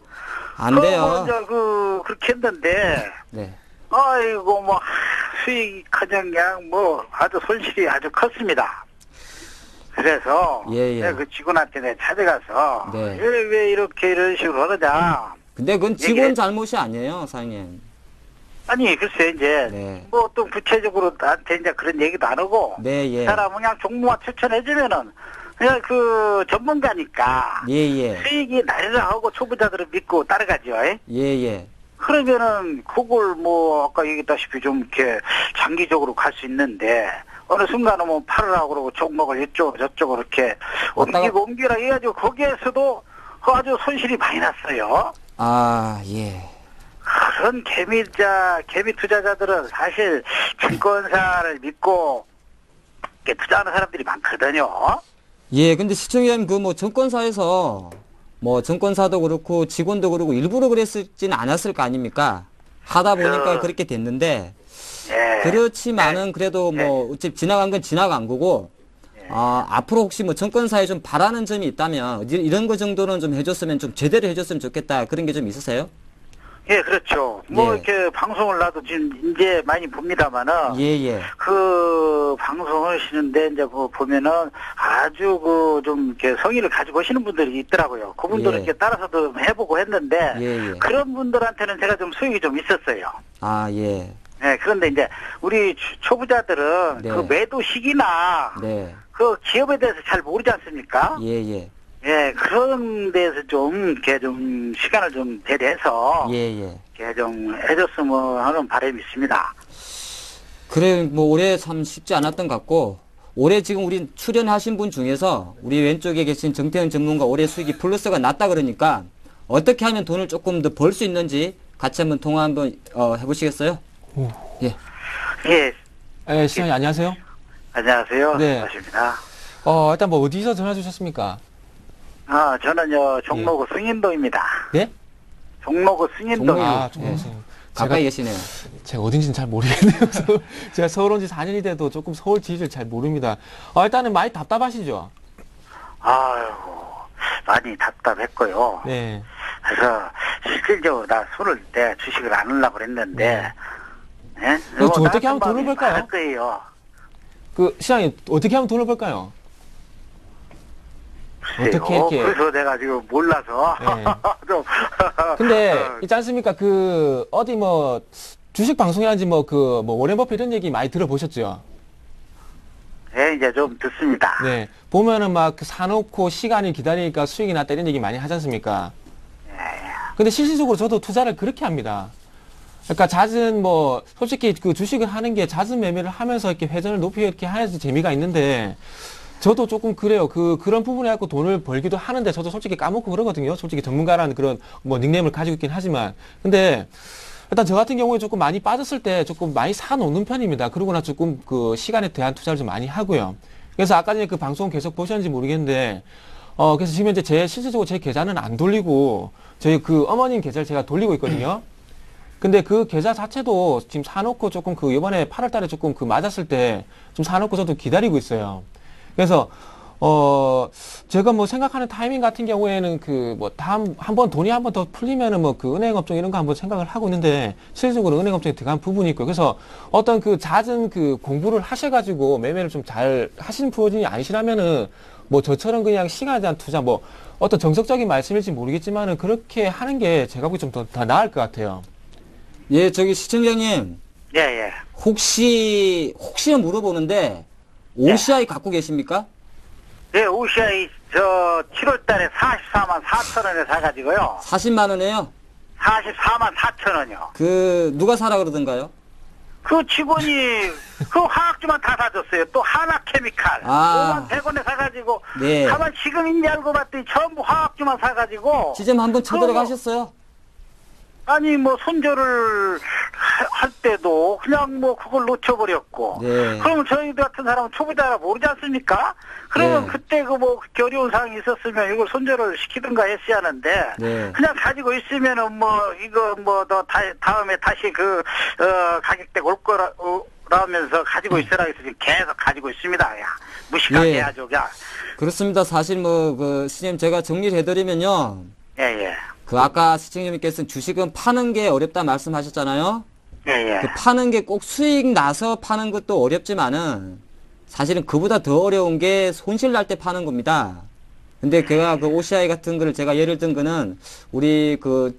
안 돼요. 이제 그렇게 했는데, 네. 아이고, 수익 그냥 아주 손실이 아주 컸습니다. 그래서, 예. 내가 그 직원한테 내가 찾아가서, 네. 왜 이렇게 이런 식으로 하느냐. 근데 그건 직원 얘기를- 잘못이 아니에요, 사장님. 아니, 글쎄, 이제, 네. 또 구체적으로 나한테 이제 그런 얘기도 안 하고, 네, 예. 사람은 그냥 종목만 추천해주면은, 그냥 전문가니까, 예. 수익이 나리라 하고 초보자들은 믿고 따라가죠. 예. 그러면은 그걸 아까 얘기했다시피 좀 이렇게 장기적으로 갈 수 있는데 어느 순간은 팔으라고 그러고 종목을 이쪽 저쪽으로 이렇게 옮기라 해가지고 거기에서도 아주 손실이 많이 났어요. 아, 예. 그런 개미 투자자들은 사실 증권사를 믿고 이렇게 투자하는 사람들이 많거든요. 예, 근데 시청자님 증권사에서 증권사도 그렇고 직원도 그렇고 일부러 그랬을진 않았을 거 아닙니까? 하다 보니까 그렇게 됐는데 예. 그렇지만은 그래도 어차피 지나간 건 지나간 거고 앞으로 혹시 증권사에 좀 바라는 점이 있다면 이런 거 정도는 좀 해줬으면 좀 제대로 해줬으면 좋겠다 그런 게 좀 있으세요? 예, 그렇죠. 이렇게 방송을 나도 지금 이제 많이 봅니다만은. 예. 그 방송을 하시는데 이제 보면은 아주 좀 이렇게 성의를 가지고 하시는 분들이 있더라고요. 그분들은 예. 이렇게 따라서도 해보고 했는데. 예. 그런 분들한테는 제가 좀 수익이 좀 있었어요. 아, 예. 네, 그런데 이제 우리 초보자들은 네. 그 매도 시기나. 네. 그 기업에 대해서 잘 모르지 않습니까? 예. 예, 그런 데서 이렇게 시간을 좀 대대해서. 예. 이렇게 좀 해줬으면 하는 바람이 있습니다. 그래, 올해 참 쉽지 않았던 것 같고, 올해 지금 우리 출연하신 분 중에서 우리 왼쪽에 계신 정태현 전문가 올해 수익이 플러스가 났다 그러니까 어떻게 하면 돈을 조금 더 벌 수 있는지 같이 한번 통화 한번 해보시겠어요? 예. 예, 시장님 안녕하세요. 안녕하세요. 네. 반갑습니다. 일단 어디서 전화 주셨습니까? 저는요, 종로구 승인동입니다. 네? 종로구 승인동. 종로구. 가까이 계시네요. 제가 어딘지는 잘 모르겠네요. 제가 서울 온 지 4년이 돼도 조금 서울 지리를 잘 모릅니다. 일단은 많이 답답하시죠? 아이고, 많이 답답했고요. 네. 그래서 실질적으로 내 주식을 안 하려고 그랬는데, 예? 어떻게 하면 돈을 벌까요? 할 거예요. 시장님, 어떻게 하면 돈을 벌까요? 어떻게 이렇게. 그래서 내가 지금 몰라서. 네. 좀. 근데, 있지 않습니까? 주식 방송이라든지 워렌 버핏 이런 얘기 많이 들어보셨죠? 네, 이제 좀 듣습니다. 네. 보면은 사놓고 시간을 기다리니까 수익이 났다 이런 얘기 많이 하지 않습니까? 근데 실질적으로 저도 투자를 그렇게 합니다. 그러니까 솔직히 주식을 하는 게 잦은 매매를 하면서 이렇게 회전을 높이 이렇게 하면서 재미가 있는데, 저도 조금 그래요. 그런 부분에 갖고 돈을 벌기도 하는데, 저도 솔직히 까먹고 그러거든요. 솔직히 전문가라는 그런 닉네임을 가지고 있긴 하지만. 근데, 일단 저 같은 경우에 조금 많이 빠졌을 때 조금 많이 사놓는 편입니다. 그러고 나 조금 시간에 대한 투자를 좀 많이 하고요. 그래서 아까 전에 방송 계속 보셨는지 모르겠는데, 그래서 지금 현재 실질적으로 제 계좌는 안 돌리고, 저희 어머님 계좌를 제가 돌리고 있거든요. 근데 그 계좌 자체도 지금 사놓고 조금 이번에 8월 달에 조금 맞았을 때 좀 사놓고 저도 기다리고 있어요. 그래서, 제가 생각하는 타이밍 같은 경우에는 돈이 한 번 더 풀리면은 은행 업종 이런 거 한번 생각을 하고 있는데, 실질적으로 은행 업종에 들어간 부분이 있고요. 그래서 어떤 잦은 공부를 하셔가지고 매매를 좀 잘 하시는 프로진이 아니시라면은, 저처럼 그냥 시간에 대한 투자, 어떤 정석적인 말씀일지 모르겠지만은 그렇게 하는 게 제가 보기 좀 더 나을 것 같아요. 예, 시청자님. 예. 혹시나 물어보는데, OCI 갖고 계십니까? 네, OCI 7월 달에 44만 4천 원에 사가지고요. 40만 원에요? 44만 4천 원이요. 누가 사라 그러던가요? 그 직원이 그 화학주만 다 사줬어요. 또 하나케미칼 아. 5만 100원에 사가지고 네. 가만 지금인지 알고 봤더니 전부 화학주만 사가지고 지점 한번 쳐들어가셨어요? 아니 뭐 손절을 할 때도 그냥 뭐 그걸 놓쳐버렸고 네. 그러면 저희 같은 사람은 초보자라 모르지 않습니까? 그러면 네. 그때 그 뭐 어려운 상황이 있었으면 이걸 손절을 시키든가 했어야 하는데 네. 그냥 가지고 있으면은 뭐 이거 뭐 너 다음에 다시 그 가격대 올 거라면서 가지고 있으라 해서 지금 계속 가지고 있습니다. 야 무식하게 예. 해야죠. 야. 그렇습니다. 사실 뭐 그 시장님 제가 정리를 해드리면요. 예. 그 아까 시청자님께서는 주식은 파는 게 어렵다 말씀하셨잖아요. 예. 그 파는 게 꼭 수익 나서 파는 것도 어렵지만은 사실은 그보다 더 어려운 게 손실 날 때 파는 겁니다. 근데 제가 그 OCI 같은 거를 제가 예를 든 거는 우리 그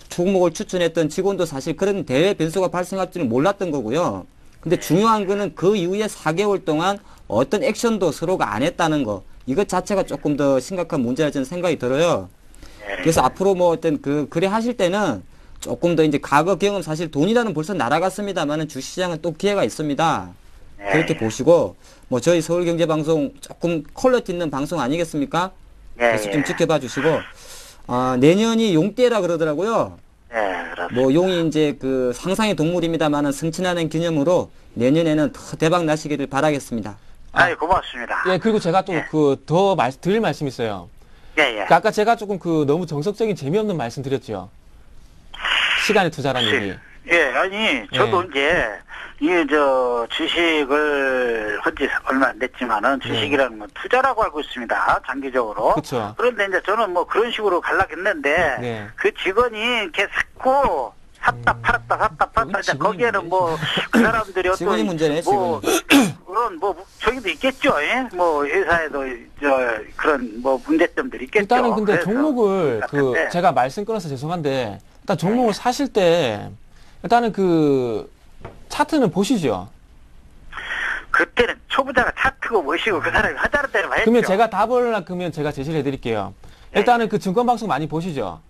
종목을 추천했던 직원도 사실 그런 대외 변수가 발생할 줄은 몰랐던 거고요. 근데 중요한 거는 그 이후에 4개월 동안 어떤 액션도 서로가 안 했다는 거. 이것 자체가 조금 더 심각한 문제라 저는 생각이 들어요. 그래서 앞으로 뭐 어떤 그 거래 하실 때는 조금 더 이제 과거 경험 사실 돈이라는 벌써 날아갔습니다만은 주시장은 또 기회가 있습니다. 그렇게 보시고 뭐 저희 서울경제방송 조금 퀄리티 있는 방송 아니겠습니까? 그래서 좀 지켜봐 주시고 내년이 용띠라 그러더라고요. 뭐 용이 이제 그 상상의 동물입니다만은 승천하는 기념으로 내년에는 더 대박 나시기를 바라겠습니다. 고맙습니다. 예, 그리고 제가 또 그 더 드릴 말씀이 있어요. 그러니까 아까 제가 조금 그 너무 정석적인 재미없는 말씀 드렸죠. 시간에 투자라는 얘기. 아니, 저도 이제, 주식을 한지 얼마 안 됐지만은, 주식이라는 건 투자라고 알고 있습니다. 장기적으로. 그쵸. 그런데 이제 저는 뭐 그런 식으로 갈라했는데, 그 직원이 이렇게 샀고, 샀다 팔았다. 이제 거기에는 뭐, 그 사람들이 어떤, 직원이 문제네, 뭐, 그런 뭐, 저기도 있겠죠, 예? 뭐, 회사에도, 그런 뭐, 문제점들이 있겠죠. 일단은 근데 그래서 종목을 제가 말씀 끊어서 죄송한데, 일단 종목을 사실 때, 일단은 그, 차트는 보시죠. 그때는 초보자가 차트고 뭐시고 그 사람이 하자는 대로 했죠. 그러면 제가 답을 그러면 제가 제시를 해드릴게요. 일단은 그 증권방송 많이 보시죠.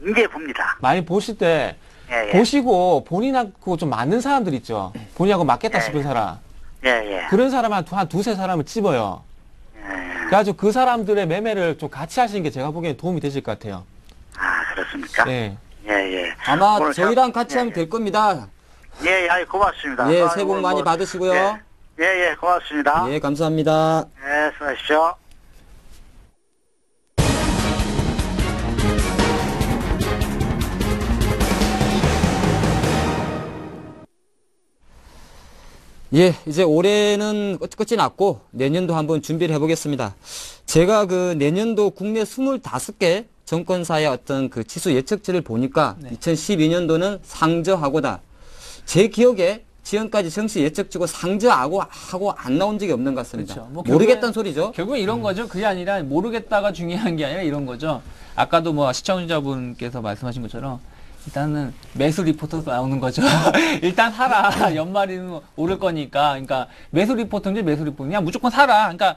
이제 봅니다. 많이 보실 때 보시고 본인하고 좀 맞는 사람들 있죠. 본인하고 맞겠다 싶은 사람. 그런 사람 한 두세 사람을 집어요. 그래가지고 그 사람들의 매매를 좀 같이 하시는 게 제가 보기엔 도움이 되실 것 같아요. 그렇습니까? 아마 저희랑 같이 하면 될 겁니다. 고맙습니다. 새해 복 많이 받으시고요. 고맙습니다. 감사합니다. 수고하십시오. 이제 올해는 끝이 났고 내년도 한번 준비를 해보겠습니다. 제가 그 내년도 국내 25개 정권사의 어떤 그 지수 예측치를 보니까 2012년도는 상저하고다. 제 기억에 지금까지 정시 예측치고 상저하고 안 나온 적이 없는 것 같습니다. 그렇죠. 뭐 모르겠다는 소리죠. 결국은 이런 거죠. 그게 아니라 모르겠다가 중요한 게 아니라 이런 거죠. 아까도 뭐 시청자분께서 말씀하신 것처럼 일단은 매수 리포터 나오는 거죠. 일단 사라. 연말이는 오를 거니까. 그러니까 매수 리포터인지 매수 리포터 그냥 무조건 사라. 그러니까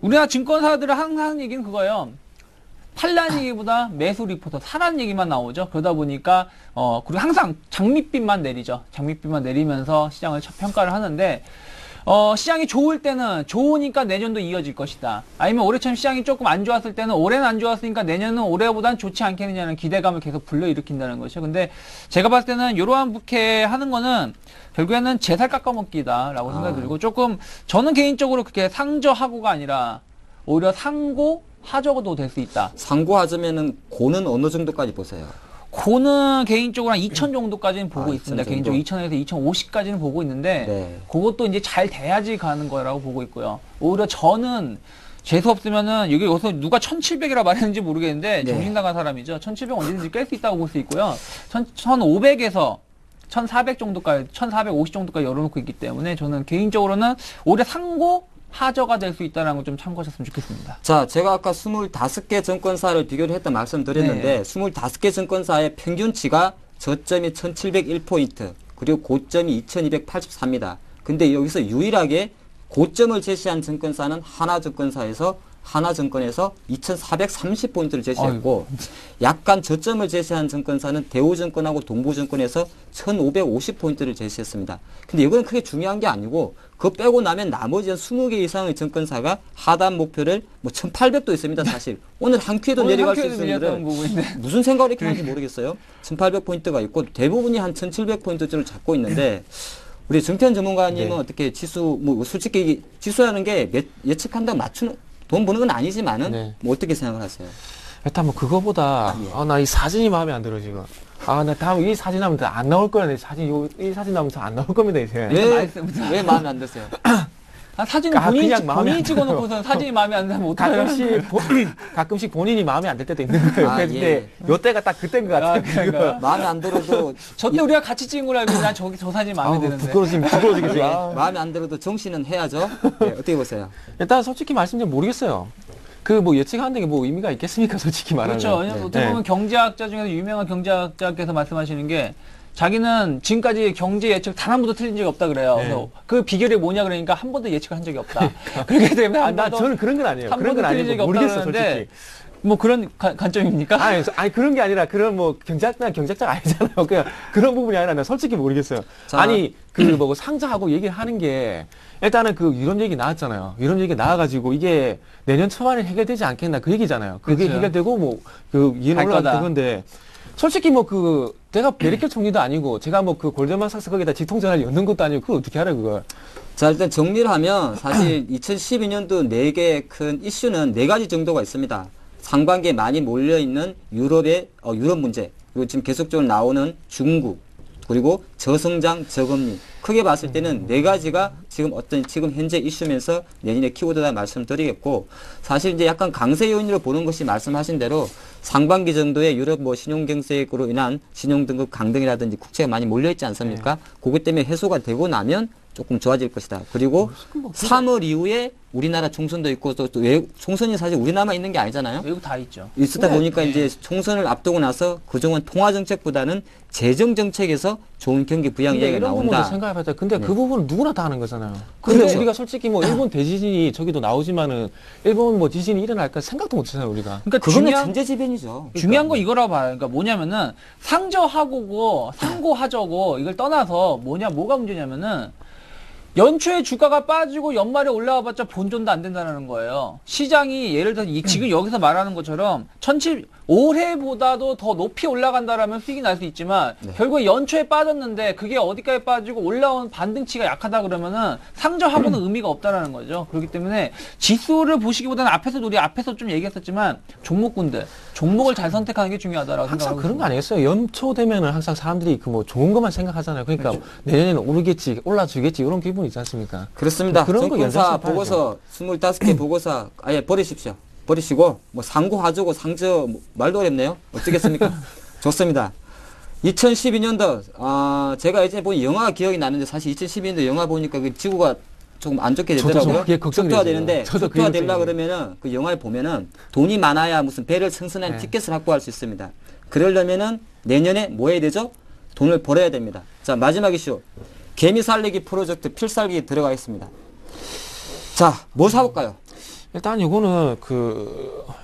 우리나라 증권사들은 항상 하는 얘기는 그거예요. 팔라는 얘기보다 매수 리포터 사라는 얘기만 나오죠. 그러다 보니까 그리고 항상 장밋빛만 내리죠. 장밋빛만 내리면서 시장을 평가를 하는데 시장이 좋을 때는 좋으니까 내년도 이어질 것이다. 아니면 올해처럼 시장이 조금 안 좋았을 때는 올해는 안 좋았으니까 내년은 올해보단 좋지 않겠느냐는 기대감을 계속 불러일으킨다는 것이죠. 근데 제가 봤을 때는 이러한 부캐 하는 거는 결국에는 제살 깎아먹기다라고 생각이 들고 조금 저는 개인적으로 그렇게 상저하고가 아니라 오히려 상고 하저도 될 수 있다. 상고하자면은 고는 어느 정도까지 보세요? 고는 개인적으로 한 2,000 정도까지는 보고 2,000 있습니다. 정도? 개인적으로 2,000에서 2,050까지는 보고 있는데 그것도 이제 잘 돼야지 가는 거라고 보고 있고요. 오히려 저는 재수 없으면은 여기서 누가 1,700이라 말했는지 모르겠는데 정신 나간 사람이죠. 1,700 언제든지 깰 수 있다고 볼 수 있고요. 1,500에서 1,400 정도까지, 1,450 정도까지 열어놓고 있기 때문에 저는 개인적으로는 오히려 상고 하저가 될 수 있다는 걸 좀 참고하셨으면 좋겠습니다. 자, 제가 아까 25개 정권사를 비교를 했다 말씀드렸는데 25개 정권사의 평균치가 저점이 1701포인트 그리고 고점이 2284입니다. 근데 여기서 유일하게 고점을 제시한 증권사는 하나증권사에서 하나증권에서 2,430포인트를 제시했고 약간 저점을 제시한 증권사는 대우증권하고 동부증권에서 1,550포인트를 제시했습니다. 근데 이건 크게 중요한 게 아니고 그거 빼고 나면 나머지 한 20개 이상의 증권사가 하단 목표를 뭐 1,800도 있습니다. 사실 오늘 한 큐에도 내려갈 수 있는 분들은 무슨 생각을 이렇게 하는지 모르겠어요. 1,800포인트가 있고 대부분이 한 1,700포인트를 잡고 있는데 우리 정태현 전문가님은 네. 어떻게 지수 뭐 솔직히 지수라는 게 예측한다고 맞추는 돈 버는 건 아니지만은 네. 뭐 어떻게 생각을 하세요? 일단 뭐 그거보다 나 이 사진이 마음에 안 들어 지금. 나 다음 이 사진 하면 안 나올 거야. 이 사진 나오면서 안 나올 겁니다 이제. 왜 마음에 안 드세요? 사진은 본인이, 그냥 마음에 본인이 안 찍어놓고서 사진이 마음에 안 들면 어떡해요? 가끔씩 본인이 마음에 안 들 때도 있는 거예요. 근데 요때가 딱 그때인 것 같아요. 그러니까. 마음에 안 들어도 저때 우리가 같이 찍은 걸 알고 난 저 사진이 마음에 드는데. 부끄러지겠어요. 마음에 안 들어도 정신은 해야죠. 네, 어떻게 보세요? 일단 솔직히 말씀드리면 모르겠어요. 그 뭐 예측하는 게 뭐 의미가 있겠습니까? 솔직히 말하면. 그렇죠. 왜냐면 어떻게 보면 경제학자 중에서 유명한 경제학자께서 말씀하시는 게 자기는 지금까지 경제 예측 단 한 번도 틀린 적이 없다 그래요. 네. 그래서 그 비결이 뭐냐 그러니까 한 번도 예측을 한 적이 없다. 그렇기 때문에 한 번도 저는 그런 건 아니에요. 한 그런 건 번도 틀린 적이 아니고 없다 모르겠어 그러는데 솔직히. 뭐 그런 관점입니까? 아니 그런 게 아니라 그런 뭐 경제학자가 아니잖아요. 그냥 그런 부분이 아니라 나 솔직히 모르겠어요. 자. 아니 그 뭐 상장하고 얘기를 하는 게 일단은 그 이런 얘기 나왔잖아요. 이런 얘기 나와가지고 이게 내년 초반에 해결되지 않겠나 그 얘기잖아요. 그게 그렇죠. 해결되고 뭐 그 이해는 갈 올라가는 거다. 그건데 솔직히 뭐 그 내가 메리켈 총리도 아니고 제가 뭐 그 골드만삭스 거기다 직통전화를 엮는 것도 아니고 그걸 어떻게 알아요 그걸. 자, 일단 정리를 하면 사실 2012년도 4개 큰 이슈는 4가지 정도가 있습니다. 상반기에 많이 몰려있는 유럽의 유럽 문제, 그리고 지금 계속적으로 나오는 중국, 그리고 저성장, 저금리. 크게 봤을 때는 4가지가 지금 현재 이슈면서 내년의 키워드다 말씀드리겠고, 사실 이제 약간 강세 요인으로 보는 것이 말씀하신 대로 상반기 정도에 유럽 뭐 신용경색으로 인한 신용등급 강등이라든지 국채가 많이 몰려있지 않습니까? 그것 때문에 해소가 되고 나면 조금 좋아질 것이다. 그리고 3월 이후에 우리나라 총선도 있고 또 총선이 사실 우리나라만 있는 게 아니잖아요. 외국 다 있죠. 있다 보니까 이제 총선을 앞두고 나서 그동안 통화 정책보다는 재정 정책에서 좋은 경기 부양 근데 이야기가 이런 부분도 나온다. 생각해봐야 돼. 근데 네. 그 부분은 누구나 다 하는 거잖아요. 근데 그렇죠. 우리가 솔직히 뭐 일본 대지진이 저기도 나오지만은 일본 뭐 지진이 일어날까 생각도 못 했잖아요 우리가. 그러니까 그거는 천재지변이죠. 중요한 건 이거라고 봐요. 그러니까 뭐냐면은 상저하고고 상고하저고 이걸 떠나서 뭐가 문제냐면은 연초에 주가가 빠지고 연말에 올라와봤자 본전도 안 된다는 거예요. 시장이 예를 들어서 지금 여기서 말하는 것처럼 올해보다도 더 높이 올라간다라면 수익이 날 수 있지만 결국에 연초에 빠졌는데 그게 어디까지 빠지고 올라온 반등치가 약하다 그러면은 상저하고는 의미가 없다라는 거죠. 그렇기 때문에 지수를 보시기보다는 우리 앞에서 좀 얘기했었지만 종목을 잘 선택하는 게 중요하다라고 항상 생각하고 그런 거 있습니다. 아니겠어요? 연초 되면은 항상 사람들이 그 뭐 좋은 것만 생각하잖아요. 그러니까 내년에는 오르겠지, 올라주겠지 이런 기분이 있지 않습니까? 그렇습니다. 그런 거 정권사 연장해서 보고서 25개 보고서 아예 버리십시오. 버리시고 뭐 상고하저고 상저 말도 어렵네요. 어쩌겠습니까? 좋습니다. 2012년도 제가 예전에 본 영화가 기억이 나는데 사실 2012년도 영화 보니까 그 지구가 조금 안 좋게 저도 되더라고요. 그게 걱정이 속도가 되죠. 되는데 저도 그게 속도가 되려 걱정이에요. 그러면은 그 영화에 보면은 돈이 많아야 무슨 배를 승선한 네. 티켓을 확보할 수 있습니다. 그러려면은 내년에 뭐 해야 되죠? 돈을 벌어야 됩니다. 자, 마지막 이슈. 개미 살리기 프로젝트 필살기 들어가겠습니다. 자, 뭐 사볼까요? 일단 이거는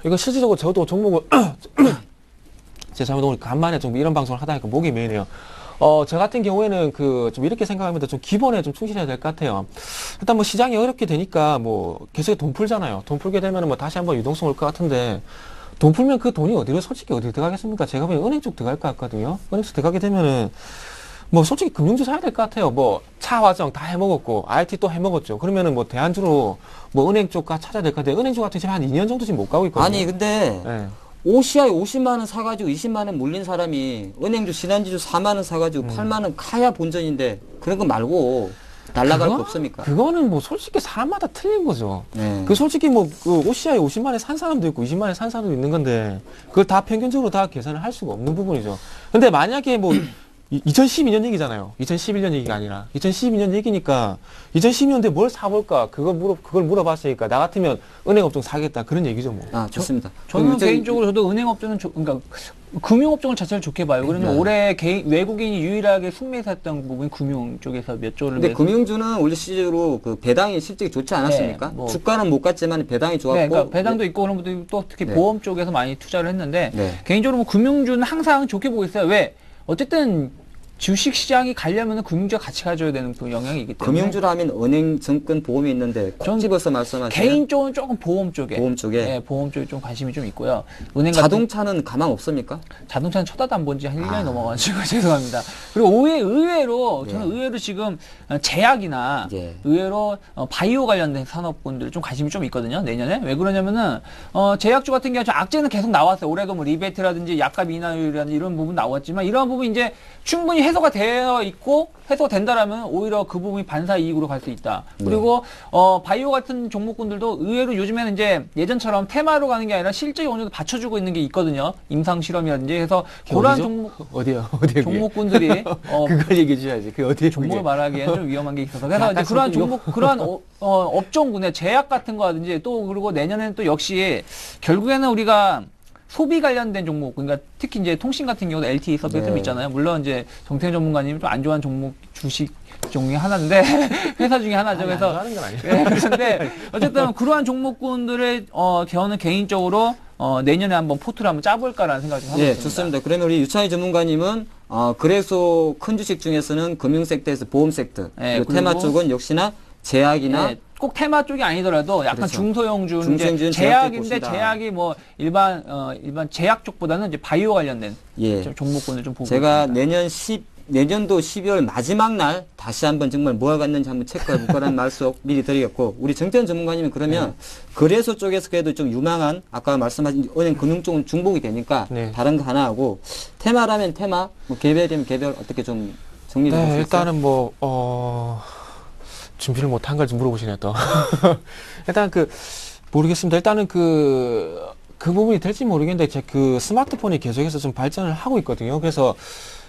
이거 실질적으로 저도 종목을 죄송합니다. 오늘 간만에 좀 이런 방송을 하다 보니까 목이 메이네요. 저 같은 경우에는 좀 이렇게 생각합니다. 좀 기본에 좀 충실해야 될 것 같아요. 일단 뭐 시장이 어렵게 되니까 뭐 계속 돈 풀잖아요. 돈 풀게 되면은 뭐 다시 한번 유동성 올 것 같은데 돈 풀면 그 돈이 솔직히 어디로 들어가겠습니까? 제가 보기엔 은행 쪽 들어갈 것 같거든요. 은행 쪽 들어가게 되면은 뭐 솔직히 금융주 사야 될 것 같아요. 뭐 차화정 다 해먹었고 IT 또 해먹었죠. 그러면은 뭐 대안주로 뭐 은행 쪽 찾아야 될 것 같은데 은행 쪽 같은 지금 한 2년 정도 지금 못 가고 있거든요. 아니 근데 네. OCI 50만 원 사가지고 20만 원 물린 사람이 은행주 신한지주 4만 원 사가지고 8만 원 카야 본전인데 그런 거 말고 날라갈 거 없습니까? 그거는 뭐 솔직히 사람마다 틀린 거죠. 네. 그 솔직히 뭐 그 OCI 50만 원에 산 사람도 있고 20만 원에 산 사람도 있는 건데 그걸 다 평균적으로 다 계산을 할 수가 없는 부분이죠. 근데 만약에 뭐 2012년 얘기잖아요. 2011년 얘기가 아니라 2012년 얘기니까 2012년도에 뭘 사볼까 그걸 물어봤으니까 나 같으면 은행업종 사겠다 그런 얘기죠 뭐. 아, 좋습니다. 저는 그럼 개인적으로 저도 은행업종은 그러니까 금융업종을 자체를 좋게 봐요. 그러면 네. 올해 외국인이 유일하게 순매수했던 부분이 금융 쪽에서 몇 조를 근데 매수. 금융주는 원래 실제로 그 배당이 실적이 좋지 않았습니까? 네, 뭐. 주가는 못 갔지만 배당이 좋았고. 네, 그러니까 배당도 있고 그런 분들이 또 특히 네. 보험 쪽에서 많이 투자를 했는데 네. 개인적으로 뭐 금융주는 항상 좋게 보고 있어요. 왜? 어쨌든 주식 시장이 가려면 금융주가 같이 가져야 되는 그 영향이 있기 때문에. 금융주라 하면 은행, 증권, 보험이 있는데 콕 전 집어서 말씀하시면 개인 쪽은 조금 보험 쪽에. 보험 쪽에. 네, 보험 쪽에 좀 관심이 좀 있고요. 은행 같은 자동차는 가망 없습니까? 자동차는 쳐다도 안 본 지 한 1년이 아. 넘어가지고 죄송합니다. 그리고 의외로 네. 저는 의외로 지금 제약이나 예. 의외로 바이오 관련된 산업군들 좀 관심이 좀 있거든요. 내년에. 왜 그러냐면은 제약주 같은 경우 악재는 계속 나왔어요. 올해도 뭐 리베이트라든지 약값 인하율이라든지 이런 부분 나왔지만 이러한 부분 이제 충분히 해소가 되어 있고 해소가 된다라면 오히려 그 부분이 반사 이익으로 갈 수 있다. 그리고 바이오 같은 종목군들도 의외로 요즘에는 이제 예전처럼 테마로 가는 게 아니라 실적이 어느 정도 받쳐주고 있는 게 있거든요. 임상 실험이라든지 해서 그러한 어디죠? 종목 어디요? 종목군들이 그걸 얘기해 주셔야지. 그 어디에 종목을 말하기에는 좀 위험한 게 있어서 그래서 약간 이제 그러한 좀 종목 그러한 업종군의 제약 같은 거라든지 또 그리고 내년에는 또 역시 결국에는 우리가 소비 관련된 종목, 그러니까 특히 이제 통신 같은 경우도 LTE 서비스 좀 네. 있잖아요. 물론 이제 정태현 전문가님 좀 안 좋아하는 종목 주식 중에 하나인데 회사 중에 하나죠. 그래서 하는 건 아니에요. 네, 그런데 어쨌든 그러한 종목군들을 저는 개인적으로 내년에 한번 포트를 한번 짜볼까라는 생각을 좀 하고 예, 있습니다. 좋습니다. 그러면 우리 유창희 전문가님은 그래서 큰 주식 중에서는 금융 섹터에서 보험 섹터, 네, 그리고 테마 그리고 쪽은 역시나 제약이나 네, 꼭 테마 쪽이 아니더라도 약간 그렇죠. 중소형주 중소형주는 제약인데 제약도 제약이 뭐 일반 제약 쪽보다는 이제 바이오 관련된 예. 종목군을 좀 보고 제가 있습니다. 내년도 12월 마지막 날 다시 한번 정말 뭐가 갔는지 한번 체크해 볼 거라는 말씀 미리 드리겠고, 우리 정태현 전문가님은 그러면 거래소 쪽에서 그래도 좀 유망한 아까 말씀하신 은행 금융 쪽은 중복이 되니까 네. 다른 거 하나 하고, 테마라면 테마, 뭐 개별이면 개별 어떻게 좀 정리 좀 네, 해주세요. 일단은 준비를 못한 걸지 물어보시네요, 또. 일단 모르겠습니다. 일단은 그 부분이 될지 모르겠는데, 그 스마트폰이 계속해서 좀 발전을 하고 있거든요. 그래서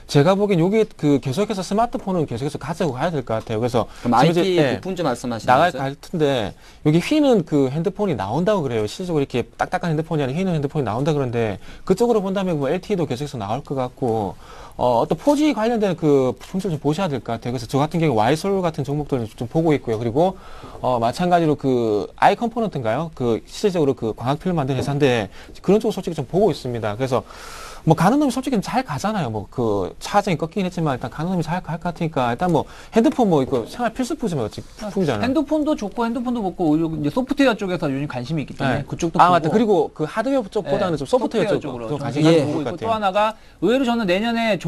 제가 보기엔 요게 계속해서 스마트폰은 계속해서 가지고 가야 될 것 같아요. 그래서 그럼 지금 IT 이제, 부품주 말씀하시는 나갈 거죠? 것 같은데, 여기 휘는 그 핸드폰이 나온다고 그래요. 실질적으로 이렇게 딱딱한 핸드폰이 아니라 휘는 핸드폰이 나온다 그러는데, 그쪽으로 본다면 뭐 LTE도 계속해서 나올 것 같고, 어떤 4G 관련된 그 부품들 좀 보셔야 될 것 같아요. 그래서 저 같은 경우 와이솔 같은 종목들을 좀 보고 있고요. 그리고, 마찬가지로 그 아이 컴포넌트인가요? 실질적으로 그 광학필름 만드는 회사인데, 그런 쪽을 솔직히 좀 보고 있습니다. 그래서, 뭐 가는 놈이 솔직히 잘 가잖아요. 뭐 차증이 꺾이긴 했지만 일단 가는 놈이 잘 갈 것 같으니까 일단 뭐 핸드폰 뭐 이거 생활 필수품이잖아요. 품이잖아요. 핸드폰도 좋고 핸드폰도 먹고 오히려 이제 소프트웨어 쪽에서 요즘 관심이 있기 때문에 네. 그쪽도 아 보고 맞다. 그리고 그 하드웨어 쪽보다는 네, 좀 소프트웨어 쪽으로 좀 관심이 좀 가지고 보고 볼것 있고, 또 같아요. 하나가 의외로 저는 내년에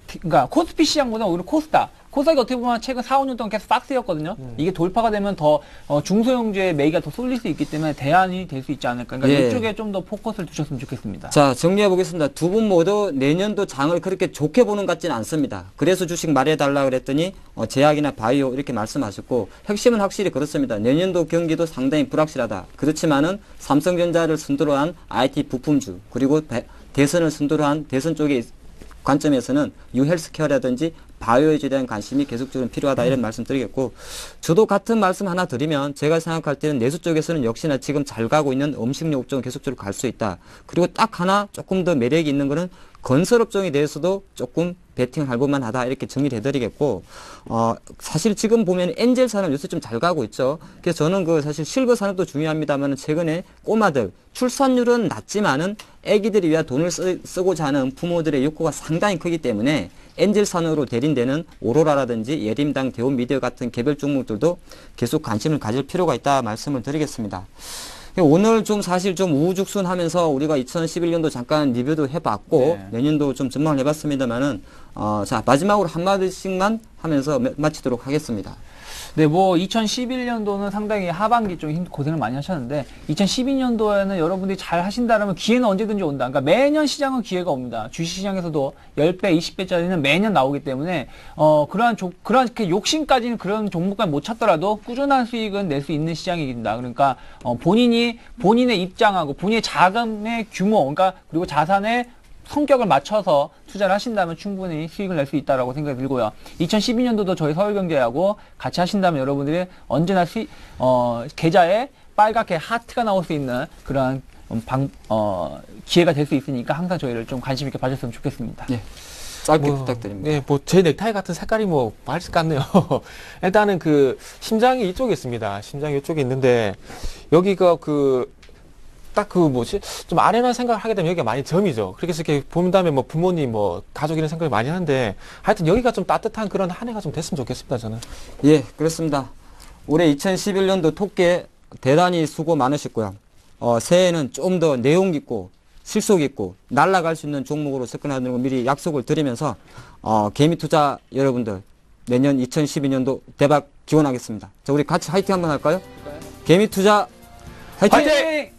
그러니까 코스피 시장보다 오히려 코스닥이 어떻게 보면 최근 4, 5년 동안 계속 박스였거든요. 이게 돌파가 되면 더 중소형주의 매기가 더 쏠릴 수 있기 때문에 대안이 될 수 있지 않을까. 그러니까 예. 이쪽에 좀 더 포커스를 두셨으면 좋겠습니다. 자, 정리해 보겠습니다. 두 분 모두 내년도 장을 그렇게 좋게 보는 것 같지는 않습니다. 그래서 주식 말해달라 그랬더니 제약이나 바이오 이렇게 말씀하셨고, 핵심은 확실히 그렇습니다. 내년도 경기도 상당히 불확실하다. 그렇지만은 삼성전자를 순두로 한 IT 부품주, 그리고 대선을 순두로 한 대선 쪽의 관점에서는 유헬스케어라든지 바이오에 대한 관심이 계속적으로 필요하다, 이런 말씀 드리겠고, 저도 같은 말씀 하나 드리면 제가 생각할 때는 내수 쪽에서는 역시나 지금 잘 가고 있는 음식료 업종은 계속적으로 갈 수 있다. 그리고 딱 하나 조금 더 매력이 있는 거는 건설 업종에 대해서도 조금 베팅할 볼만하다, 이렇게 정리를 해드리겠고, 사실 지금 보면 엔젤 산업 요새 좀 잘 가고 있죠. 그래서 저는 사실 실버 산업도 중요합니다만 최근에 꼬마들 출산율은 낮지만은 애기들이 위한 돈을 쓰고자 하는 부모들의 욕구가 상당히 크기 때문에 엔젤 산업으로 대린되는 오로라라든지 예림당, 대원미디어 같은 개별 종목들도 계속 관심을 가질 필요가 있다 말씀을 드리겠습니다. 오늘 좀 사실 좀 우후죽순하면서 우리가 2011년도 잠깐 리뷰도 해봤고, 네. 내년도 좀 전망을 해봤습니다만은, 자, 마지막으로 한마디씩만 하면서 마치도록 하겠습니다. 네, 뭐 2011년도는 상당히 하반기 좀 고생을 많이 하셨는데 2012년도에는 여러분들이 잘 하신다면 기회는 언제든지 온다. 그러니까 매년 시장은 기회가 옵니다. 주식시장에서도 10배, 20배짜리는 매년 나오기 때문에 그러한 이렇게 욕심까지는 그런 종목까지 못 찾더라도 꾸준한 수익은 낼 수 있는 시장이다. 그러니까 본인의 입장하고 본인의 자금의 규모, 그러니까 그리고 자산의 성격을 맞춰서 투자를 하신다면 충분히 수익을 낼 수 있다라고 생각이 들고요. 2012년도도 저희 서울경제하고 같이 하신다면 여러분들이 언제나 계좌에 빨갛게 하트가 나올 수 있는 그러한 기회가 될 수 있으니까 항상 저희를 좀 관심 있게 봐주셨으면 좋겠습니다. 예. 짧게 부탁드립니다. 네, 뭐 제 넥타이 같은 색깔이 뭐 밝을 것 같네요. 일단은 그 심장이 이쪽에 있습니다. 심장이 이쪽에 있는데 여기가 딱 뭐지? 좀 아련한 생각을 하게 되면 여기가 많이 점이죠. 그렇게 해서 이렇게 본 다음에 뭐 부모님, 뭐 가족 이런 생각을 많이 하는데 하여튼 여기가 좀 따뜻한 그런 한 해가 좀 됐으면 좋겠습니다, 저는. 예, 그렇습니다. 올해 2011년도 토끼 대단히 수고 많으셨고요. 새해에는 좀 더 내용 깊고 실속 있고 날아갈 수 있는 종목으로 접근하는 걸 미리 약속을 드리면서 개미 투자 여러분들 내년 2012년도 대박 기원하겠습니다. 자, 우리 같이 화이팅 한번 할까요? 개미 투자 화이팅! 화이팅!